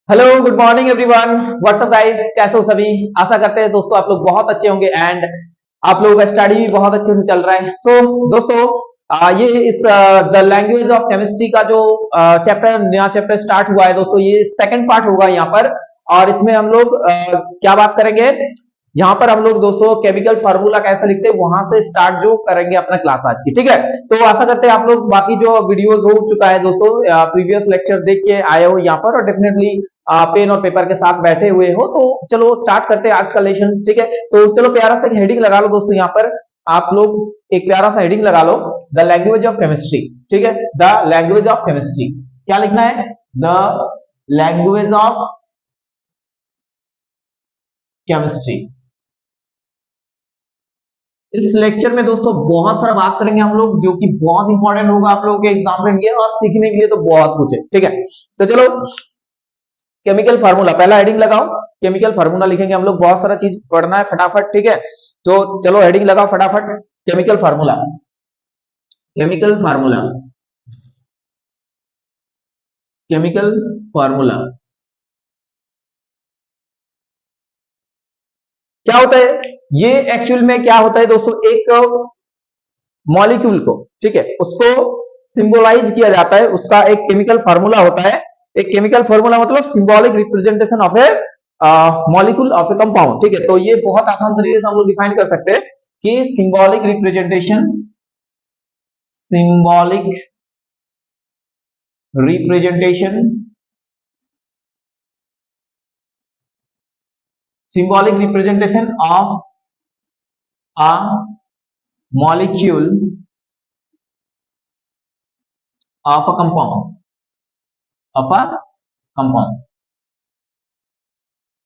Hello good morning everyone. WhatsApp guys, कैसे हो सभी। आशा करते हैं दोस्तों आप लोग बहुत अच्छे होंगे एंड आप लोगों का स्टडी भी बहुत अच्छे से चल रहा है। दोस्तों ये इस द लैंग्वेज ऑफ केमिस्ट्री का जो चैप्टर नया चैप्टर स्टार्ट हुआ है दोस्तों, ये सेकंड पार्ट होगा यहाँ पर। और इसमें हम लोग क्या बात करेंगे, यहाँ पर हम लोग दोस्तों केमिकल फार्मूला कैसे लिखते हैं वहां से स्टार्ट जो करेंगे अपना क्लास आज की। ठीक है, तो आशा करते हैं आप लोग बाकी जो वीडियोस हो चुका है दोस्तों, प्रीवियस लेक्चर देख के आए हो यहाँ पर और डेफिनेटली पेन और पेपर के साथ बैठे हुए हो। तो चलो स्टार्ट करते हैं आज का लेसन। ठीक है, तो चलो प्यारा सा हेडिंग लगा लो दोस्तों, यहाँ पर आप लोग एक प्यारा सा हेडिंग लगा लो, द लैंग्वेज ऑफ केमिस्ट्री। ठीक है, द लैंग्वेज ऑफ केमिस्ट्री क्या लिखना है, द लैंग्वेज ऑफ केमिस्ट्री। इस लेक्चर में दोस्तों बहुत सारा बात करेंगे हम लोग, जो कि बहुत इंपॉर्टेंट होगा आप लोगों के एग्जाम के लिए और सीखने के लिए तो बहुत कुछ है। ठीक है, तो चलो केमिकल फार्मूला पहला हेडिंग लगाओ। केमिकल फार्मूला लिखेंगे हम लोग, बहुत सारा चीज पढ़ना है फटाफट। ठीक है, तो चलो हेडिंग लगाओ फटाफट, chemical formula. Chemical formula, chemical formula क्या होता है। ये एक्चुअल में क्या होता है दोस्तों, एक मॉलिक्यूल को, ठीक है, उसको सिंबलाइज किया जाता है, उसका एक केमिकल फार्मूला होता है। एक केमिकल फार्मूला मतलब symbolic representation of A molecule of A compound. ठीक है, तो ये बहुत आसान तरीके से हम लोग डिफाइन कर सकते हैं कि symbolic representation, symbolic representation, symbolic representation of a molecule of a compound, of a compound।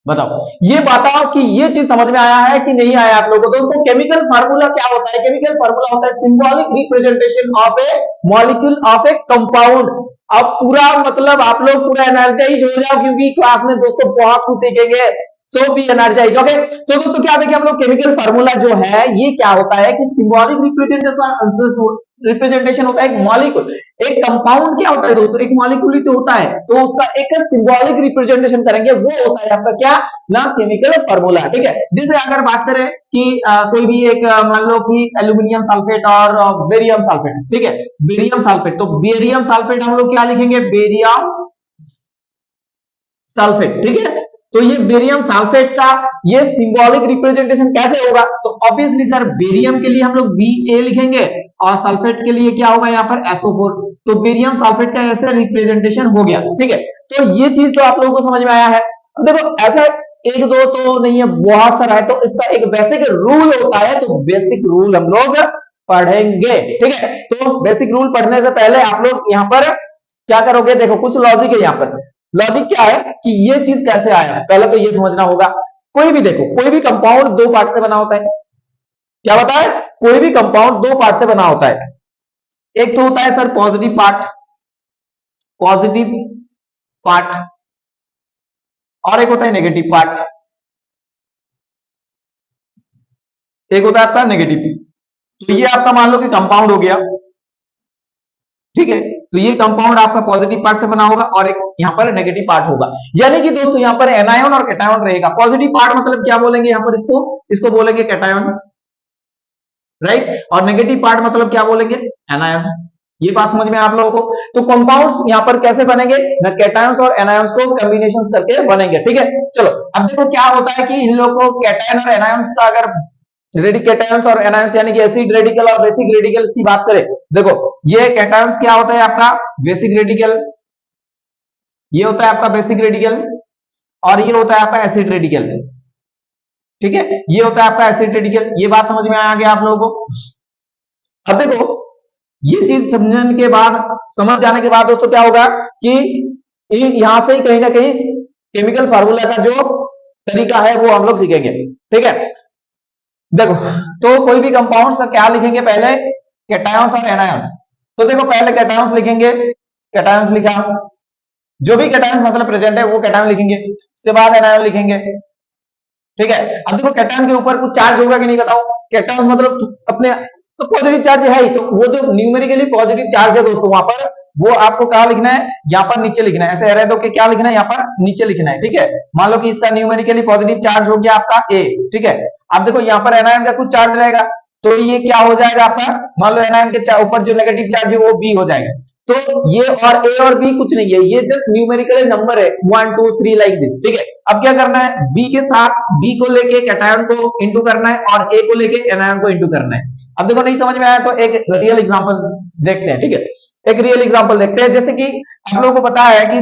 बताओ, ये बताओ कि ये चीज समझ में आया है कि नहीं आया आप लोगों को। दोस्तों केमिकल फार्मूला क्या होता है, केमिकल फार्मूला होता है symbolic representation of A molecule of A compound. अब पूरा मतलब आप लोग पूरा एनर्जाइज हो जाओ, क्योंकि क्लास में दोस्तों बहुत कुछ सीखेंगे। सो बी एनर्जाइज। ओके, तो दोस्तों क्या देखिए हम लोग, केमिकल फार्मूला जो है ये क्या होता है कि सिंबॉलिक रिप्रेजेंटेशन होता है एक मॉलिक्यूल, एक कंपाउंड क्या होता है दोस्तों, एक मॉलिक्यूल ही तो होता है, तो उसका एक सिंबॉलिक रिप्रेजेंटेशन करेंगे, वो होता है आपका क्या ना, केमिकल फार्मूला। ठीक है, जैसे अगर बात करें कि कोई भी एक मान लो कि एल्यूमिनियम सल्फेट और बेरियम सल्फेट। ठीक है, बेरियम सल्फेट, तो बेरियम सल्फेट हम लोग क्या लिखेंगे, बेरियम सल्फेट। ठीक है, तो ये बेरियम सल्फेट का ये सिंबॉलिक रिप्रेजेंटेशन कैसे होगा, तो ऑब्वियसली सर बेरियम के लिए हम लोग Ba लिखेंगे और सल्फेट के लिए क्या होगा यहाँ पर SO4। तो बेरियम सल्फेट का ऐसे रिप्रेजेंटेशन हो गया। ठीक है, तो ये चीज तो आप लोगों को समझ में आया है। अब देखो ऐसा एक दो तो नहीं है, बहुत सारा है, तो इसका एक बेसिक रूल होता है, तो बेसिक रूल हम लोग पढ़ेंगे। ठीक है, तो बेसिक रूल पढ़ने से पहले आप लोग यहाँ पर क्या करोगे, देखो कुछ लॉजिक है यहाँ पर। लॉजिक क्या है कि ये चीज कैसे आया है, पहले तो ये समझना होगा। कोई भी देखो, कोई भी कंपाउंड दो पार्ट से बना होता है। क्या होता है, कोई भी कंपाउंड दो पार्ट से बना होता है। एक तो होता है sir positive part, positive part, और एक होता है नेगेटिव पार्ट, एक होता है आपका नेगेटिव। तो ये आपका मान लो कि कंपाउंड हो गया। ठीक है, तो ये कंपाउंड आपका पॉजिटिव पार्ट से बना होगा और एक यहाँ पर नेगेटिव पार्ट होगा। यानी कि दोस्तों यहाँ पर एनायन और कैटायन रहेगा। पॉजिटिव पार्ट मतलब क्या बोलेंगे यहाँ पर, इसको बोलेंगे कैटायन, राइट, और नेगेटिव पार्ट मतलब क्या बोलेंगे, एनायन। ये बात समझ में आप लोगों को। तो कंपाउंड्स यहाँ पर कैसे बनेंगे ना, कैटायंस और एनायंस को कॉम्बिनेशन करके बनेंगे। ठीक है, चलो अब देखो क्या होता है कि इन लोगों को कैटायन और एनायंस का अगर कैटायंस और एनायंस यानी कि एसिड रेडिकल और बेसिक रेडिकल की बात करें, देखो ये कैटायंस क्या होता है आपका बेसिक रेडिकल, ये होता है आपका बेसिक रेडिकल, और ये होता है आपका एसिड रेडिकल। ठीक है, ये होता है आपका एसिड रेडिकल। ये बात समझ में आ गया आप लोगों को। अब देखो ये चीज समझने के बाद, समझ जाने के बाद दोस्तों क्या होगा कि यहां से कहीं ना कहीं केमिकल फार्मूला का जो तरीका है वो हम लोग सीखेंगे। ठीक है, देखो तो कोई भी कंपाउंड का क्या लिखेंगे, पहले कैटायंस और एनायन। तो देखो पहले कैटायंस लिखेंगे, कैटायंस लिखा, जो भी कैटायंस मतलब प्रेजेंट है वो कैटायन लिखेंगे, उसके बाद एनायन लिखेंगे। ठीक है, अब देखो कैटायन के ऊपर कुछ चार्ज होगा कि नहीं बताओ, कैटायंस मतलब अपने तो पॉजिटिव चार्ज है ही, तो वो जो न्यूमेरिकली पॉजिटिव चार्ज है दोस्तों वहां पर वो आपको कहाँ लिखना है, यहाँ पर नीचे लिखना है। ऐसे एरे दो के क्या लिखना है, यहाँ पर नीचे लिखना है, ठीक है। मान लो कि इसका न्यूमेरिकली पॉजिटिव चार्ज हो गया आपका ए, ठीक है। अब देखो यहाँ पर एनायन का कुछ चार्ज रहेगा, तो ये क्या हो जाएगा आपका, मान लो एनायन के ऊपर जो नेगेटिव चार्ज है वो बी हो जाएगा। तो ये और ए और बी कुछ नहीं है, ये जस्ट न्यूमेरिकल नंबर है 1 2 3 लाइक दिस, ठीक है। अब क्या करना है, बी के साथ बी को लेके कैटायन को इंटू करना है और ए को लेके एनायन को इंटू करना है। अब देखो नहीं समझ में आया तो एक रियल एग्जांपल देखते हैं, ठीक है। एक रियल एग्जांपल देखते हैं, जैसे कि आप लोगों को पता है कि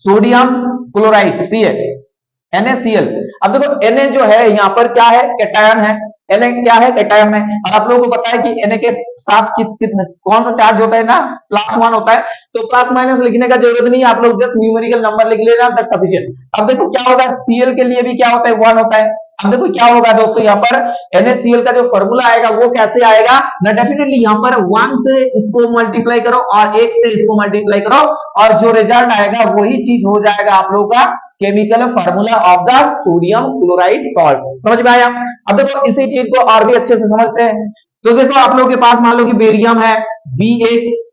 सोडियम क्लोराइड सी है, NaCl। अब देखो Na जो है यहाँ पर क्या है, कैटायन है। Na क्या है, कैटायन है। और आप लोगों को पता है कि Na के साथ कौन सा चार्ज होता है ना, +1 होता है। तो प्लस माइनस लिखने का जरूरत नहीं है, आप लोग जस्ट न्यूमेरिकल नंबर लिख लेना, दैट्स सफिशिएंट। अब देखो क्या होगा, Cl के लिए भी क्या होता है, 1 होता है। अब देखो क्या होगा दोस्तों, यहाँ पर NaCl का जो फॉर्मूला आएगा वो कैसे आएगा ना, डेफिनेटली यहाँ पर 1 से इसको मल्टीप्लाई करो और 1 से इसको मल्टीप्लाई करो और जो रिजल्ट आएगा वही चीज हो जाएगा आप लोगों का chemical formula of the sodium chloride salt. समझ में आया। अब देखो इसी चीज को और भी अच्छे से समझते हैं। तो देखो आप लोगों के पास मान लो कि बेरियम है Ba,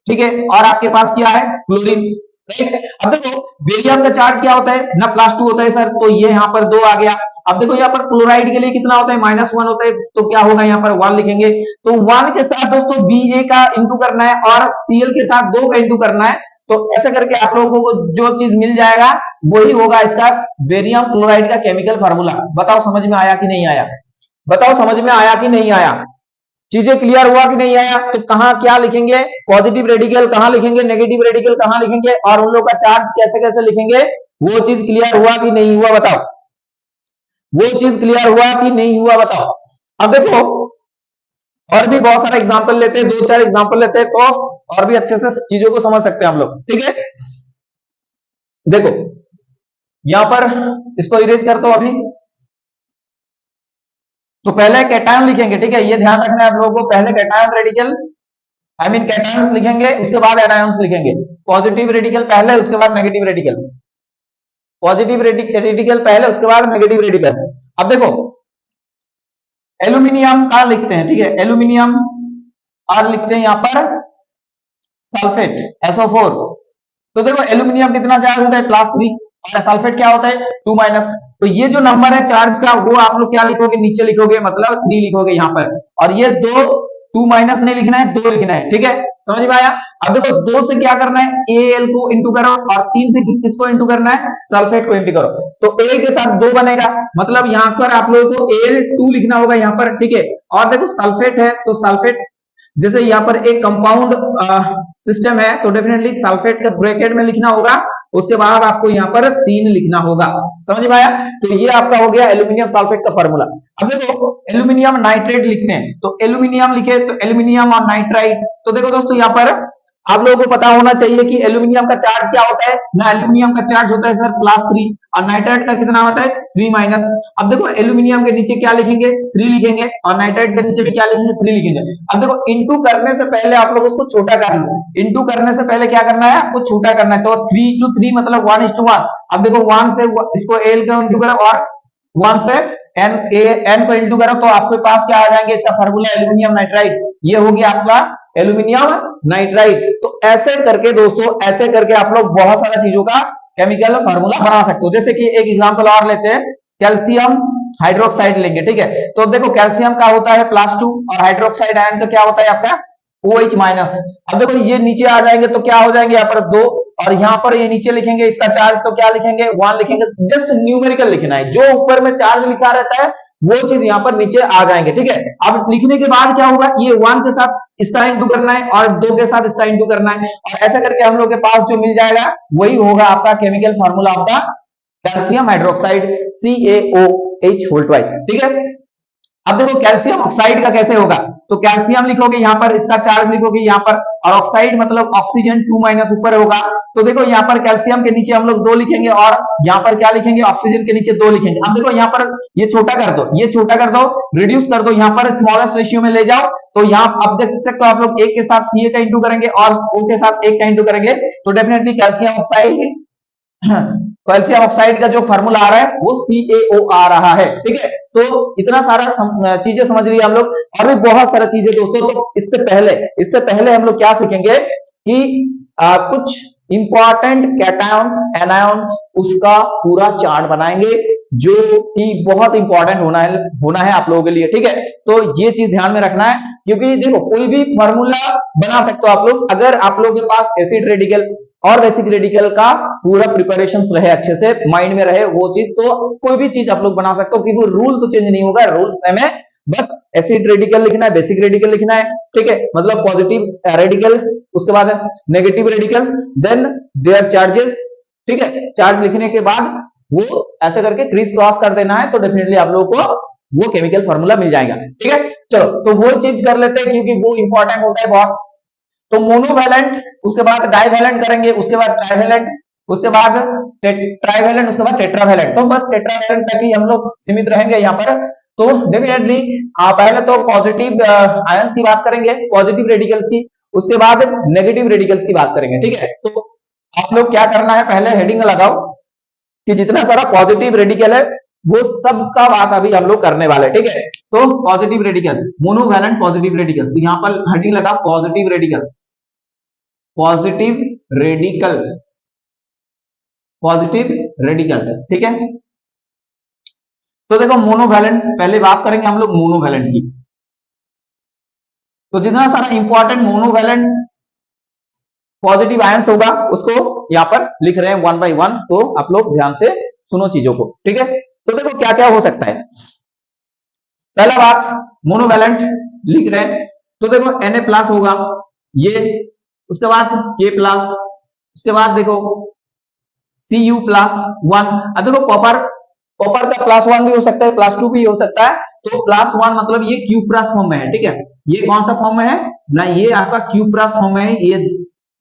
ठीक है, और आपके पास क्या है, क्लोरीन, राइट। अब देखो बेरियम का चार्ज क्या होता है ना, +2 होता है सर, तो ये यहाँ पर 2 आ गया। अब देखो यहाँ पर क्लोराइड के लिए कितना होता है, -1 होता है, तो क्या होगा यहाँ पर 1 लिखेंगे। तो 1 के साथ दोस्तों Ba का इंटू करना है और Cl के साथ 2 का इंटू करना है। तो ऐसे करके आप लोगों को जो चीज मिल जाएगा वही होगा इसका बेरियम क्लोराइड का केमिकल फार्मूला। बताओ समझ में आया कि नहीं आया, बताओ समझ में आया कि नहीं आया, चीजें क्लियर हुआ कि नहीं आया। तो कहां क्या लिखेंगे, पॉजिटिव रेडिकल कहां लिखेंगे, नेगेटिव रेडिकल कहां लिखेंगे और उन लोग का चार्ज कैसे कैसे लिखेंगे, वो चीज क्लियर हुआ कि नहीं हुआ बताओ, वो चीज क्लियर हुआ कि नहीं हुआ बताओ। अब देखो और भी बहुत सारा एग्जांपल लेते हैं, 2-4 एग्जांपल लेते हैं, तो और भी अच्छे से चीजों को समझ सकते हैं हम लोग, ठीक है। देखो यहां पर इसको इरेज कर दो अभी। तो पहले कैटायन लिखेंगे, ठीक है, ये ध्यान रखना है आप लोगों को, पहले कैटायन रेडिकल कैटायंस लिखेंगे, उसके बाद एनायंस लिखेंगे। पॉजिटिव रेडिकल पहले, उसके बाद नेगेटिव रेडिकल्स, पॉजिटिव रेडिकल पहले, उसके बाद नेगेटिव रेडिकल्स। अब देखो एल्यूमिनियम का लिखते हैं, ठीक है, एल्यूमिनियम और लिखते हैं यहां पर सल्फेट SO4। तो देखो एल्यूमिनियम कितना चार्ज होता है, +3, और सल्फेट क्या होता है 2-। तो ये जो नंबर है चार्ज का वो आप लोग क्या लिखोगे, नीचे लिखोगे, मतलब 3 लिखोगे यहाँ पर, और ये 2 माइनस नहीं लिखना है, 2 लिखना है, ठीक है, समझ में आया। अब देखो 2 से क्या करना है, Al को इंटू करो और 3 से किसको इंटू करना है, सल्फेट को इंटू करो। तो Al के साथ 2 बनेगा, मतलब यहाँ पर आप लोगों को Al2 लिखना होगा यहाँ पर, ठीक है। और देखो सल्फेट है तो सल्फेट जैसे यहाँ पर एक कंपाउंड सिस्टम है तो डेफिनेटली सल्फेट का ब्रैकेट में लिखना होगा, उसके बाद आपको यहाँ पर 3 लिखना होगा। समझ में आया। तो ये आपका हो गया एल्यूमिनियम सल्फेट का फॉर्मूला। अब देखो एल्यूमिनियम नाइट्रेट लिखते हैं, तो एल्यूमिनियम लिखे तो एल्यूमिनियम और नाइट्राइट। तो देखो दोस्तों यहाँ पर आप लोगों को पता होना चाहिए कि एल्यूमिनियम का चार्ज क्या होता है ना, एल्यूमिनियम का चार्ज होता है सर +3 और नाइट्राइट का कितना होता है 3-। अब देखो एल्यूमिनियम के नीचे क्या लिखेंगे, 3 लिखेंगे और नाइट्राइट के नीचे भी क्या लिखेंगे, 3 लिखेंगे। अब देखो इंटू करने से पहले आप लोग उसको छोटा कर लो, इंटू करने से पहले क्या करना है, आपको छोटा करना है। तो 3:3 मतलब 1:1। अब देखो 1 से इसको L का इंटू करो और 1 से N को इंटू करो, तो आपके पास क्या आ जाएंगे, इसका फॉर्मूला एल्यूमिनियम नाइट्राइट, ये हो गया आपका एल्यूमिनियम नाइट्राइट। तो ऐसे करके दोस्तों, ऐसे करके आप लोग बहुत सारा चीजों का केमिकल फार्मूला बना सकते हो। जैसे कि एक एग्जांपल और लेते हैं, कैल्शियम हाइड्रोक्साइड लेंगे, ठीक है। तो देखो कैल्शियम का होता है +2 और हाइड्रोक्साइड आयन का क्या होता है आपका OH-। अब देखो ये नीचे आ जाएंगे तो क्या हो जाएंगे, यहाँ पर 2 और यहाँ पर ये नीचे लिखेंगे इसका चार्ज, तो क्या लिखेंगे 1 लिखेंगे। जस्ट न्यूमेरिकल लिखना है, जो ऊपर में चार्ज लिखा रहता है वो चीज यहाँ पर नीचे आ जाएंगे, ठीक है। अब लिखने के बाद क्या होगा, ये 1 के साथ इसका इंटू करना है और 2 के साथ इसका इंटू करना है, और ऐसा करके हम लोग के पास जो मिल जाएगा वही होगा आपका chemical formula of the calcium hydroxide CaOH, ठीक है। अब देखो कैल्शियम ऑक्साइड का कैसे होगा, तो कैल्शियम लिखोगे यहाँ पर, इसका चार्ज लिखोगे यहाँ पर, और ऑक्साइड मतलब ऑक्सीजन 2- ऊपर होगा। तो देखो यहाँ पर कैल्शियम के नीचे हम लोग 2 लिखेंगे और यहाँ पर क्या लिखेंगे, ऑक्सीजन के नीचे 2 लिखेंगे। अब देखो यहाँ पर ये छोटा कर दो, ये छोटा कर दो, रिड्यूस कर दो, यहाँ पर स्मॉलेस्ट रेशियो में ले जाओ। तो यहाँ अब देख सकते हो आप लोग 1 के साथ Ca का इंटू करेंगे और O के साथ 1 का इंटू करेंगे, तो डेफिनेटली कैल्शियम ऑक्साइड का जो फार्मूला आ रहा है वो CaO आ रहा है, ठीक है। तो इतना सारा चीजें समझ लिया हम लोग, और भी बहुत सारा चीजें दोस्तों। तो इससे पहले हम लोग क्या सीखेंगे, कि कुछ इंपॉर्टेंट कैटायंस एनायंस उसका पूरा चार्ट बनाएंगे, जो कि बहुत इंपॉर्टेंट होना है आप लोगों के लिए, ठीक है। तो ये चीज ध्यान में रखना है, क्योंकि देखो कोई भी फॉर्मूला बना सकते हो आप लोग, अगर आप लोगों के पास एसिड रेडिकल और बेसिक रेडिकल का पूरा प्रिपरेशन रहे, अच्छे से माइंड में रहे वो चीज, तो कोई भी चीज आप लोग बना सकते हो, क्योंकि रूल तो चेंज नहीं होगा, रूल सेम है, बस एसिड रेडिकल लिखना है, बेसिक रेडिकल लिखना है, ठीक है। मतलब पॉजिटिव रेडिकल, उसके बाद negative radicals, then their charges, ठीक है। चार्ज लिखने के बाद वो ऐसे करके क्रीज क्रॉस कर देना है, तो डेफिनेटली आप लोगों को वो केमिकल फार्मूला मिल जाएगा, ठीक है। चलो तो वो चीज कर लेते हैं, क्योंकि वो इंपॉर्टेंट होता है बहुत। तो मोनोवैलेंट, उसके बाद डाइवैलेंट करेंगे, उसके बाद ट्राइवैलेंट, उसके बाद ट्राइवैलेंट, उसके बाद टेट्रावैलेंट। तो बस टेट्रावैलेंट तक ही हम लोग सीमित रहेंगे यहाँ पर। तो डेफिनेटली पहले तो पॉजिटिव आयंस की बात करेंगे, पॉजिटिव रेडिकल्स की, उसके बाद नेगेटिव रेडिकल्स की बात करेंगे, ठीक है। तो आप लोग क्या करना है, पहले हेडिंग लगाओ कि जितना सारा पॉजिटिव रेडिकल है वो सब का बात अभी हम लोग करने वाले, ठीक है। तो positive radicals, monovalent positive radicals, तो यहां पर हेडिंग लगा positive radicals, positive radical, positive radicals, ठीक है। तो देखो मोनोवैलेंट, पहले बात करेंगे हम लोग मोनोवैलेंट की। तो जितना सारा इंपॉर्टेंट मोनोवैलेंट पॉजिटिव आयंस होगा उसको यहां पर लिख रहे हैं वन बाय वन, तो आप लोग ध्यान से सुनो चीजों को, ठीक है। तो देखो क्या क्या हो सकता है। पहला बात, मोनोवैलेंट लिख रहे हैं, तो देखो Na प्लस होगा ये, उसके बाद K प्लस, उसके बाद देखो Cu प्लस वन। अब देखो कॉपर, कॉपर का प्लस वन भी हो सकता है, प्लस टू भी हो सकता है। तो प्लस वन मतलब ये क्यूप्रस फॉर्म में है, ठीक है। ये कौन सा फॉर्म में है ना, ये आपका क्यूप्रस फॉर्म में है, ये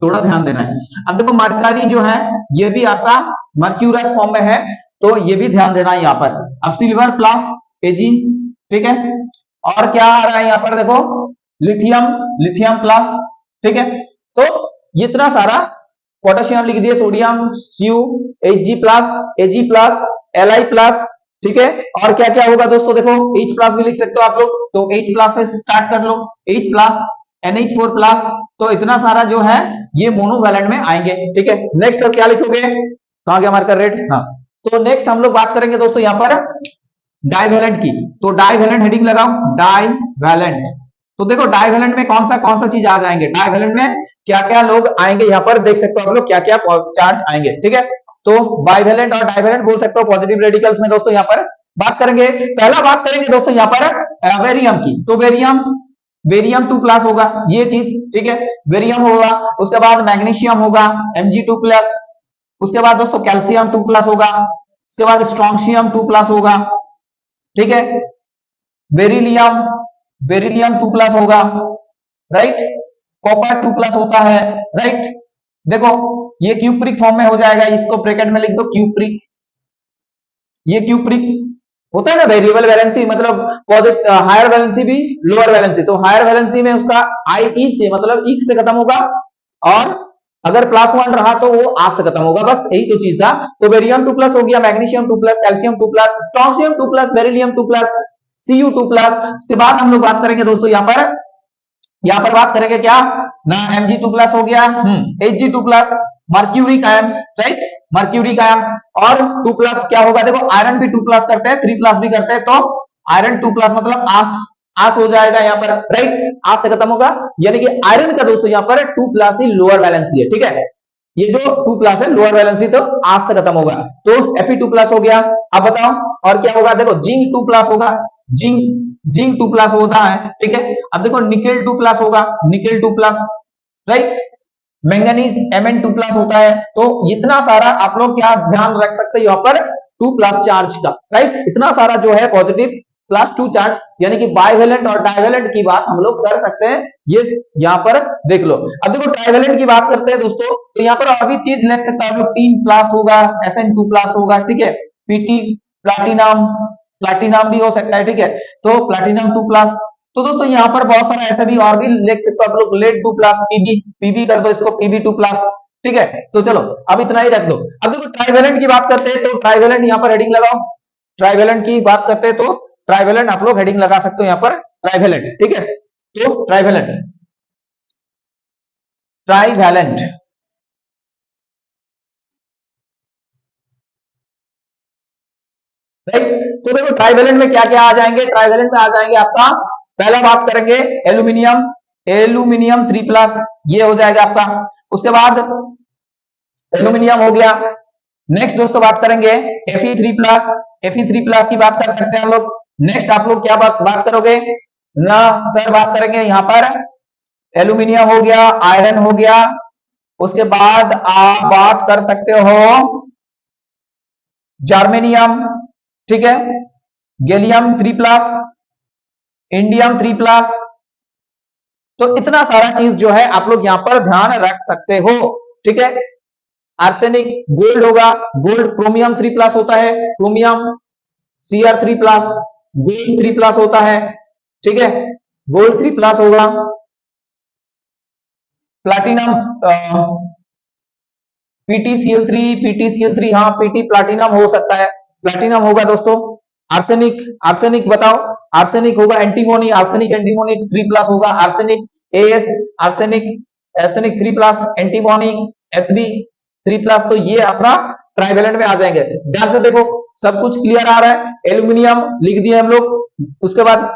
थोड़ा ध्यान देना है। अब देखो मरकरी जो है ये भी आपका मर्क्यूरस फॉर्म में है, तो ये भी ध्यान देना है यहाँ पर। अब सिल्वर प्लस Ag, ठीक है। और क्या आ रहा है यहाँ पर देखो, लिथियम, लिथियम प्लस, ठीक है। तो इतना सारा, पोटेशियम लिख दिए, sodium, Cu, Hg plus, Ag plus, Li plus, ठीक है। और क्या क्या होगा दोस्तों, देखो H प्लस भी लिख सकते हो आप लोग, तो H प्लस से स्टार्ट कर लो, H प्लस, NH4 प्लस। तो इतना सारा जो है ये मोनोवैलेंट में आएंगे, ठीक है। नेक्स्ट क्या लिखोगे, कहां गया मार्कर रेड, हाँ। तो नेक्स्ट हम लोग बात करेंगे दोस्तों यहाँ पर डाइवैलेंट की। तो डाइवैलेंट हेडिंग लगाओ, डाइवैलेंट। तो देखो डाइवैलेंट में कौन सा चीज आ जाएंगे, डाइवैलेंट में क्या क्या लोग आएंगे, यहाँ पर देख सकते हो आप लोग क्या क्या चार्ज आएंगे, ठीक है। तो बाइवैलेंट और डाइवैलेंट बोल सकते हो पॉजिटिव रेडिकल्स में दोस्तों। यहाँ पर बात करेंगे, पहला बात करेंगे दोस्तों यहाँ पर बेरियम की। तो बेरियम, बेरियम 2 प्लस होगा ये चीज, ठीक है, बेरियम होगा। उसके बाद मैग्नीशियम होगा Mg2 प्लस, उसके बाद दोस्तों कैल्शियम 2 प्लस होगा, उसके बाद स्ट्रोंशियम 2 प्लस होगा, ठीक है। बेरिलियम, बेरिलियम 2 प्लस होगा, राइट। कॉपर 2 प्लस होता है, राइट। देखो ये क्यूप्रिक फॉर्म में हो जाएगा, इसको ब्रैकेट में लिख दो क्यूप्रिक, ये क्यूप्रिक होता है ना वेरिएबल वैलेंसी, मतलब पॉजिटिव हायर वैलेंसी भी लोअर वैलेंसी, तो हायर वैलेंसी में उसका आई ई से मतलब ई से खत्म होगा, और अगर प्लस वन रहा तो वो आज से खत्म होगा, बस यही तो चीज था। तो बेरियम 2 प्लस हो गया, magnesium 2 plus, calcium 2 plus, strontium 2 plus, beryllium 2 plus, Cu 2 plus. उसके बाद हम लोग बात करेंगे दोस्तों यहाँ पर बात करेंगे क्या ना, Mg2 प्लस हो गया, Hg2 plus, mercuric ion, right, mercuric ion. और 2 प्लस क्या होगा, देखो आयरन भी 2 प्लस करते हैं, 3 प्लस भी करते हैं, तो आयरन 2 प्लस मतलब आस हो जाएगा यहाँ पर, राइट, आज से खत्म होगा। यानी कि आयरन का दोस्तों यहाँ पर 2 प्लस ही लोअर वैलेंसी है, ठीक है। ये जो 2 प्लस है लोअर वैलेंसी, तो आज से खत्म होगा, तो Fe2 प्लस हो गया। अब बताओ और क्या होगा, देखो जिंक 2 प्लस होगा, जिंक 2 प्लस होता है, ठीक है। अब देखो निकेल 2 प्लस होगा, nickel 2 plus, right. Manganese Mn2 plus होता है। तो इतना सारा आप लोग क्या ध्यान रख सकते हैं यहाँ पर 2 प्लस चार्ज का, राइट। इतना सारा जो है पॉजिटिव प्लस 2 चार्ज, यानी कि बाइवैलेंट और डाइवैलेंट की बात हम लोग कर सकते हैं, ये यहाँ पर देख लो। अब देखो ट्राइवैलेंट की बात करते हैं दोस्तों, तो यहाँ पर अभी चीज लिख सकते हैं, 3 प्लस होगा, Sn2 प्लस होगा, ठीक है। Pt प्लैटिनम, प्लैटिनम भी हो सकता है, ठीक है। तो प्लैटिनम 2 प्लस। तो दोस्तों यहाँ पर बहुत सारा ऐसा भी और भी लिख सकते हो आप लोग, लेड 2 प्लस, पीबी कर दो इसको, Pb2 प्लस, ठीक है। तो चलो अब इतना ही रख दो। अब देखो ट्राइवैलेंट की बात करते हैं, तो ट्राइवैलेंट यहाँ पर हेडिंग लगाओ, ट्राइवैलेंट की बात करते हैं तो ट्राइवैलेंट आप लोग हेडिंग लगा सकते हो यहाँ पर ट्राइवैलेंट, ठीक है। तो ट्राइवैलेंट, ट्राइवैलेंट। राइट, तो देखो ट्राइवैलेंट में क्या क्या आ जाएंगे, ट्राइवैलेंट में आ जाएंगे आपका, पहला बात करेंगे एल्यूमिनियम, एल्यूमिनियम 3+, ये हो जाएगा आपका। उसके बाद एल्यूमिनियम हो गया। नेक्स्ट दोस्तों बात करेंगे Fe3+, Fe3+ की बात कर सकते हैं हम लोग। नेक्स्ट आप लोग क्या बात करोगे ना सर, बात करेंगे यहाँ पर एल्यूमिनियम हो गया, आयरन हो गया। उसके बाद आप बात कर सकते हो जर्मेनियम, ठीक है, गैलियम 3+, इंडियम 3+। तो इतना सारा चीज जो है आप लोग यहां पर ध्यान रख सकते हो, ठीक है। आर्सेनिक, गोल्ड होगा, गोल्ड क्रोमियम 3+ होता है, क्रोमियम Cr3+, गोल्ड 3+ होता है, ठीक है, गोल्ड 3+ होगा। प्लाटिनम PtCl3, हाँ पीटी प्लाटिनम हो सकता है, प्लाटिनम होगा दोस्तों। आर्सेनिक, आर्सेनिक बताओ, आर्सेनिक होगा एंटीमोनी, आर्सेनिक एंटीमोनी 3+ होगा, arsenic S, arsenic arsenic 3+, antimony Sb 3+। तो ये अपना ट्राइवेलेंट में आ जाएंगे। ध्यान से देखो, सब कुछ क्लियर आ रहा है। एल्यूमिनियम लिख दिए हम लोग, उसके बाद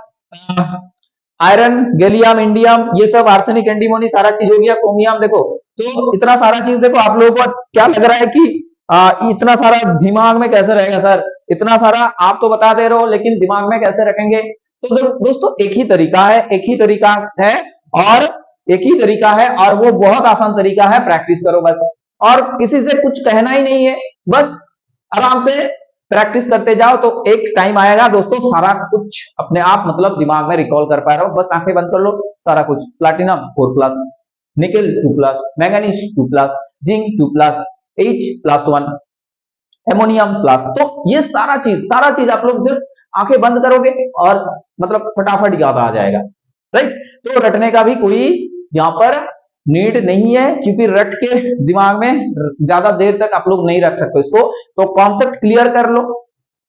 आयरन, गैलियम, इंडियम, ये सब आर्सेनिक, एंटीमोनी सारा चीज हो गया। क्रोमियम देखो, तो इतना सारा चीज देखो, आप लोगों को क्या लग रहा है कि इतना सारा दिमाग में कैसे रहेगा सर, इतना सारा आप तो बता दे रहे हो लेकिन दिमाग में कैसे रखेंगे। तो दोस्तों एक ही तरीका है, एक ही तरीका है, और एक ही तरीका है, और वो बहुत आसान तरीका है, प्रैक्टिस करो बस। और किसी से कुछ कहना ही नहीं है, बस आराम से प्रैक्टिस करते जाओ, तो एक टाइम आएगा दोस्तों सारा कुछ अपने आप मतलब दिमाग में रिकॉल कर पा रहे हो। बस आंखें बंद कर लो, सारा कुछ। Platinum 4+, nickel 2+, manganese 2+, zinc 2+, H+1, ammonium plus. तो ये सारा चीज आप लोग जस्ट आंखें बंद करोगे और मतलब फटाफट याद आ जाएगा, राइट। तो रटने का भी कोई यहाँ पर नीड नहीं है, क्योंकि रट के दिमाग में ज्यादा देर तक आप लोग नहीं रख सकते इसको। तो कॉन्सेप्ट क्लियर कर लो,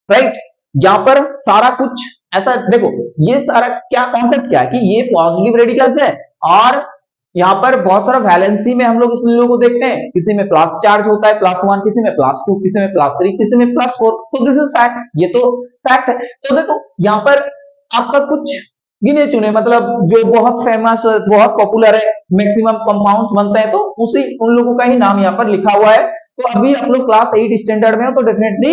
राइट। यहाँ पर सारा कुछ ऐसा देखो, ये सारा क्या कॉन्सेप्ट क्या है कि ये पॉजिटिव रेडिकल्स है, और यहाँ पर बहुत सारा वैलेंसी में हम लोग इस लोगों को देखते हैं, किसी में प्लस चार्ज होता है +1, किसी में +2, किसी में +3, किसी में +4। तो दिस इज फैक्ट, ये तो फैक्ट है। तो देखो यहाँ पर आपका कुछ गिने चुने मतलब जो बहुत फेमस, बहुत पॉपुलर है, मैक्सिमम कंपाउंड्स बनते हैं, तो उसी उन लोगों का ही नाम यहाँ पर लिखा हुआ है। तो अभी आप लोग क्लास 8 स्टैंडर्ड में हो, तो डेफिनेटली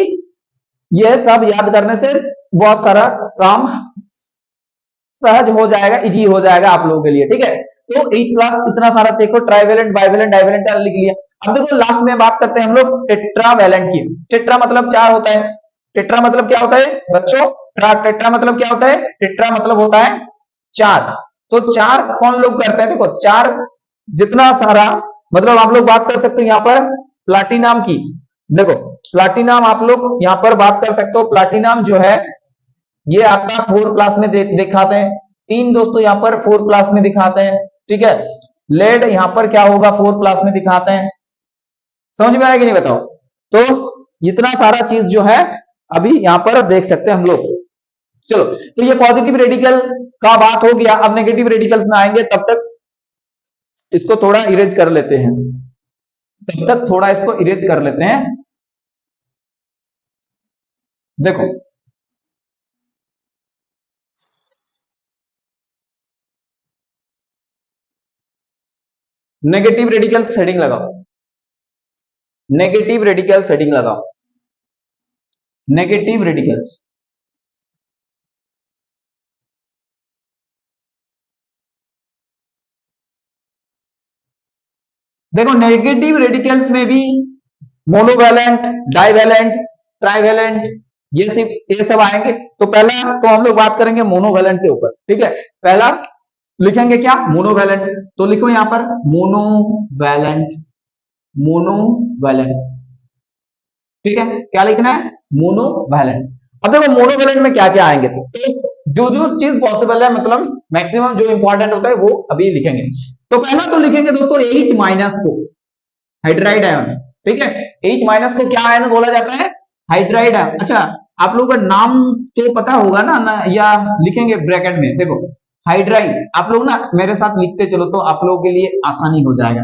ये सब याद करने से बहुत सारा काम सहज हो जाएगा, इजी हो जाएगा आप लोगों के लिए, ठीक है। तो H+ इतना सारा चेक हो, ट्राइवेलेंट, बाइवेलेंट, डाइवेलेंट लिख लिया। अब देखो लास्ट में बात करते हैं हम लोग टेट्रावेलेंट की। टेट्रा मतलब 4 होता है। टेट्रा मतलब क्या होता है बच्चों, टेट्रा मतलब क्या होता है, टेट्रा मतलब होता है 4। तो 4 कौन लोग करते हैं, देखो 4 जितना सारा मतलब आप लोग बात कर सकते हैं यहाँ पर प्लाटिनम की। देखो प्लाटिनम आप लोग यहाँ पर बात कर सकते हो, प्लाटिनम जो है ये आपका 4+ में दिखाते हैं। 3 दोस्तों यहाँ पर 4+ में दिखाते हैं, ठीक है। लेड यहाँ पर क्या होगा 4+ में दिखाते हैं। समझ में आया कि नहीं बताओ। तो इतना सारा चीज जो है अभी यहाँ पर देख सकते हैं हम लोग। चलो, तो ये पॉजिटिव रेडिकल का बात हो गया। अब नेगेटिव रेडिकल्स में आएंगे, तब तक इसको थोड़ा इरेज कर लेते हैं, तब तक थोड़ा इसको इरेज कर लेते हैं। देखो नेगेटिव रेडिकल शेडिंग लगाओ, नेगेटिव रेडिकल शेडिंग लगाओ, नेगेटिव रेडिकल्स। देखो नेगेटिव रेडिकल्स में भी मोनोवैलेंट, डाइवैलेंट, ट्राइवैलेंट, ये सब आएंगे। तो पहला तो हम लोग बात करेंगे मोनोवैलेंट के ऊपर, ठीक है। पहला लिखेंगे क्या, मोनोवैलेंट। तो लिखो यहां पर मोनोवैलेंट, मोनोवैलेंट, ठीक है। क्या लिखना है, मोनोवैलेंट। अब देखो मोनोवैलेंट में क्या क्या आएंगे, तो जो जो चीज पॉसिबल है मतलब मैक्सिमम जो इंपॉर्टेंट होता है वो अभी लिखेंगे। तो पहला तो लिखेंगे दोस्तों H- को हाइड्राइड आयन, ठीक है। H- को क्या आयन बोला जाता है, हाइड्राइड आयन। अच्छा आप लोगों का नाम तो पता होगा ना, या लिखेंगे ब्रैकेट में। देखो हाइड्राइड, आप लोग ना मेरे साथ लिखते चलो तो आप लोगों के लिए आसानी हो जाएगा।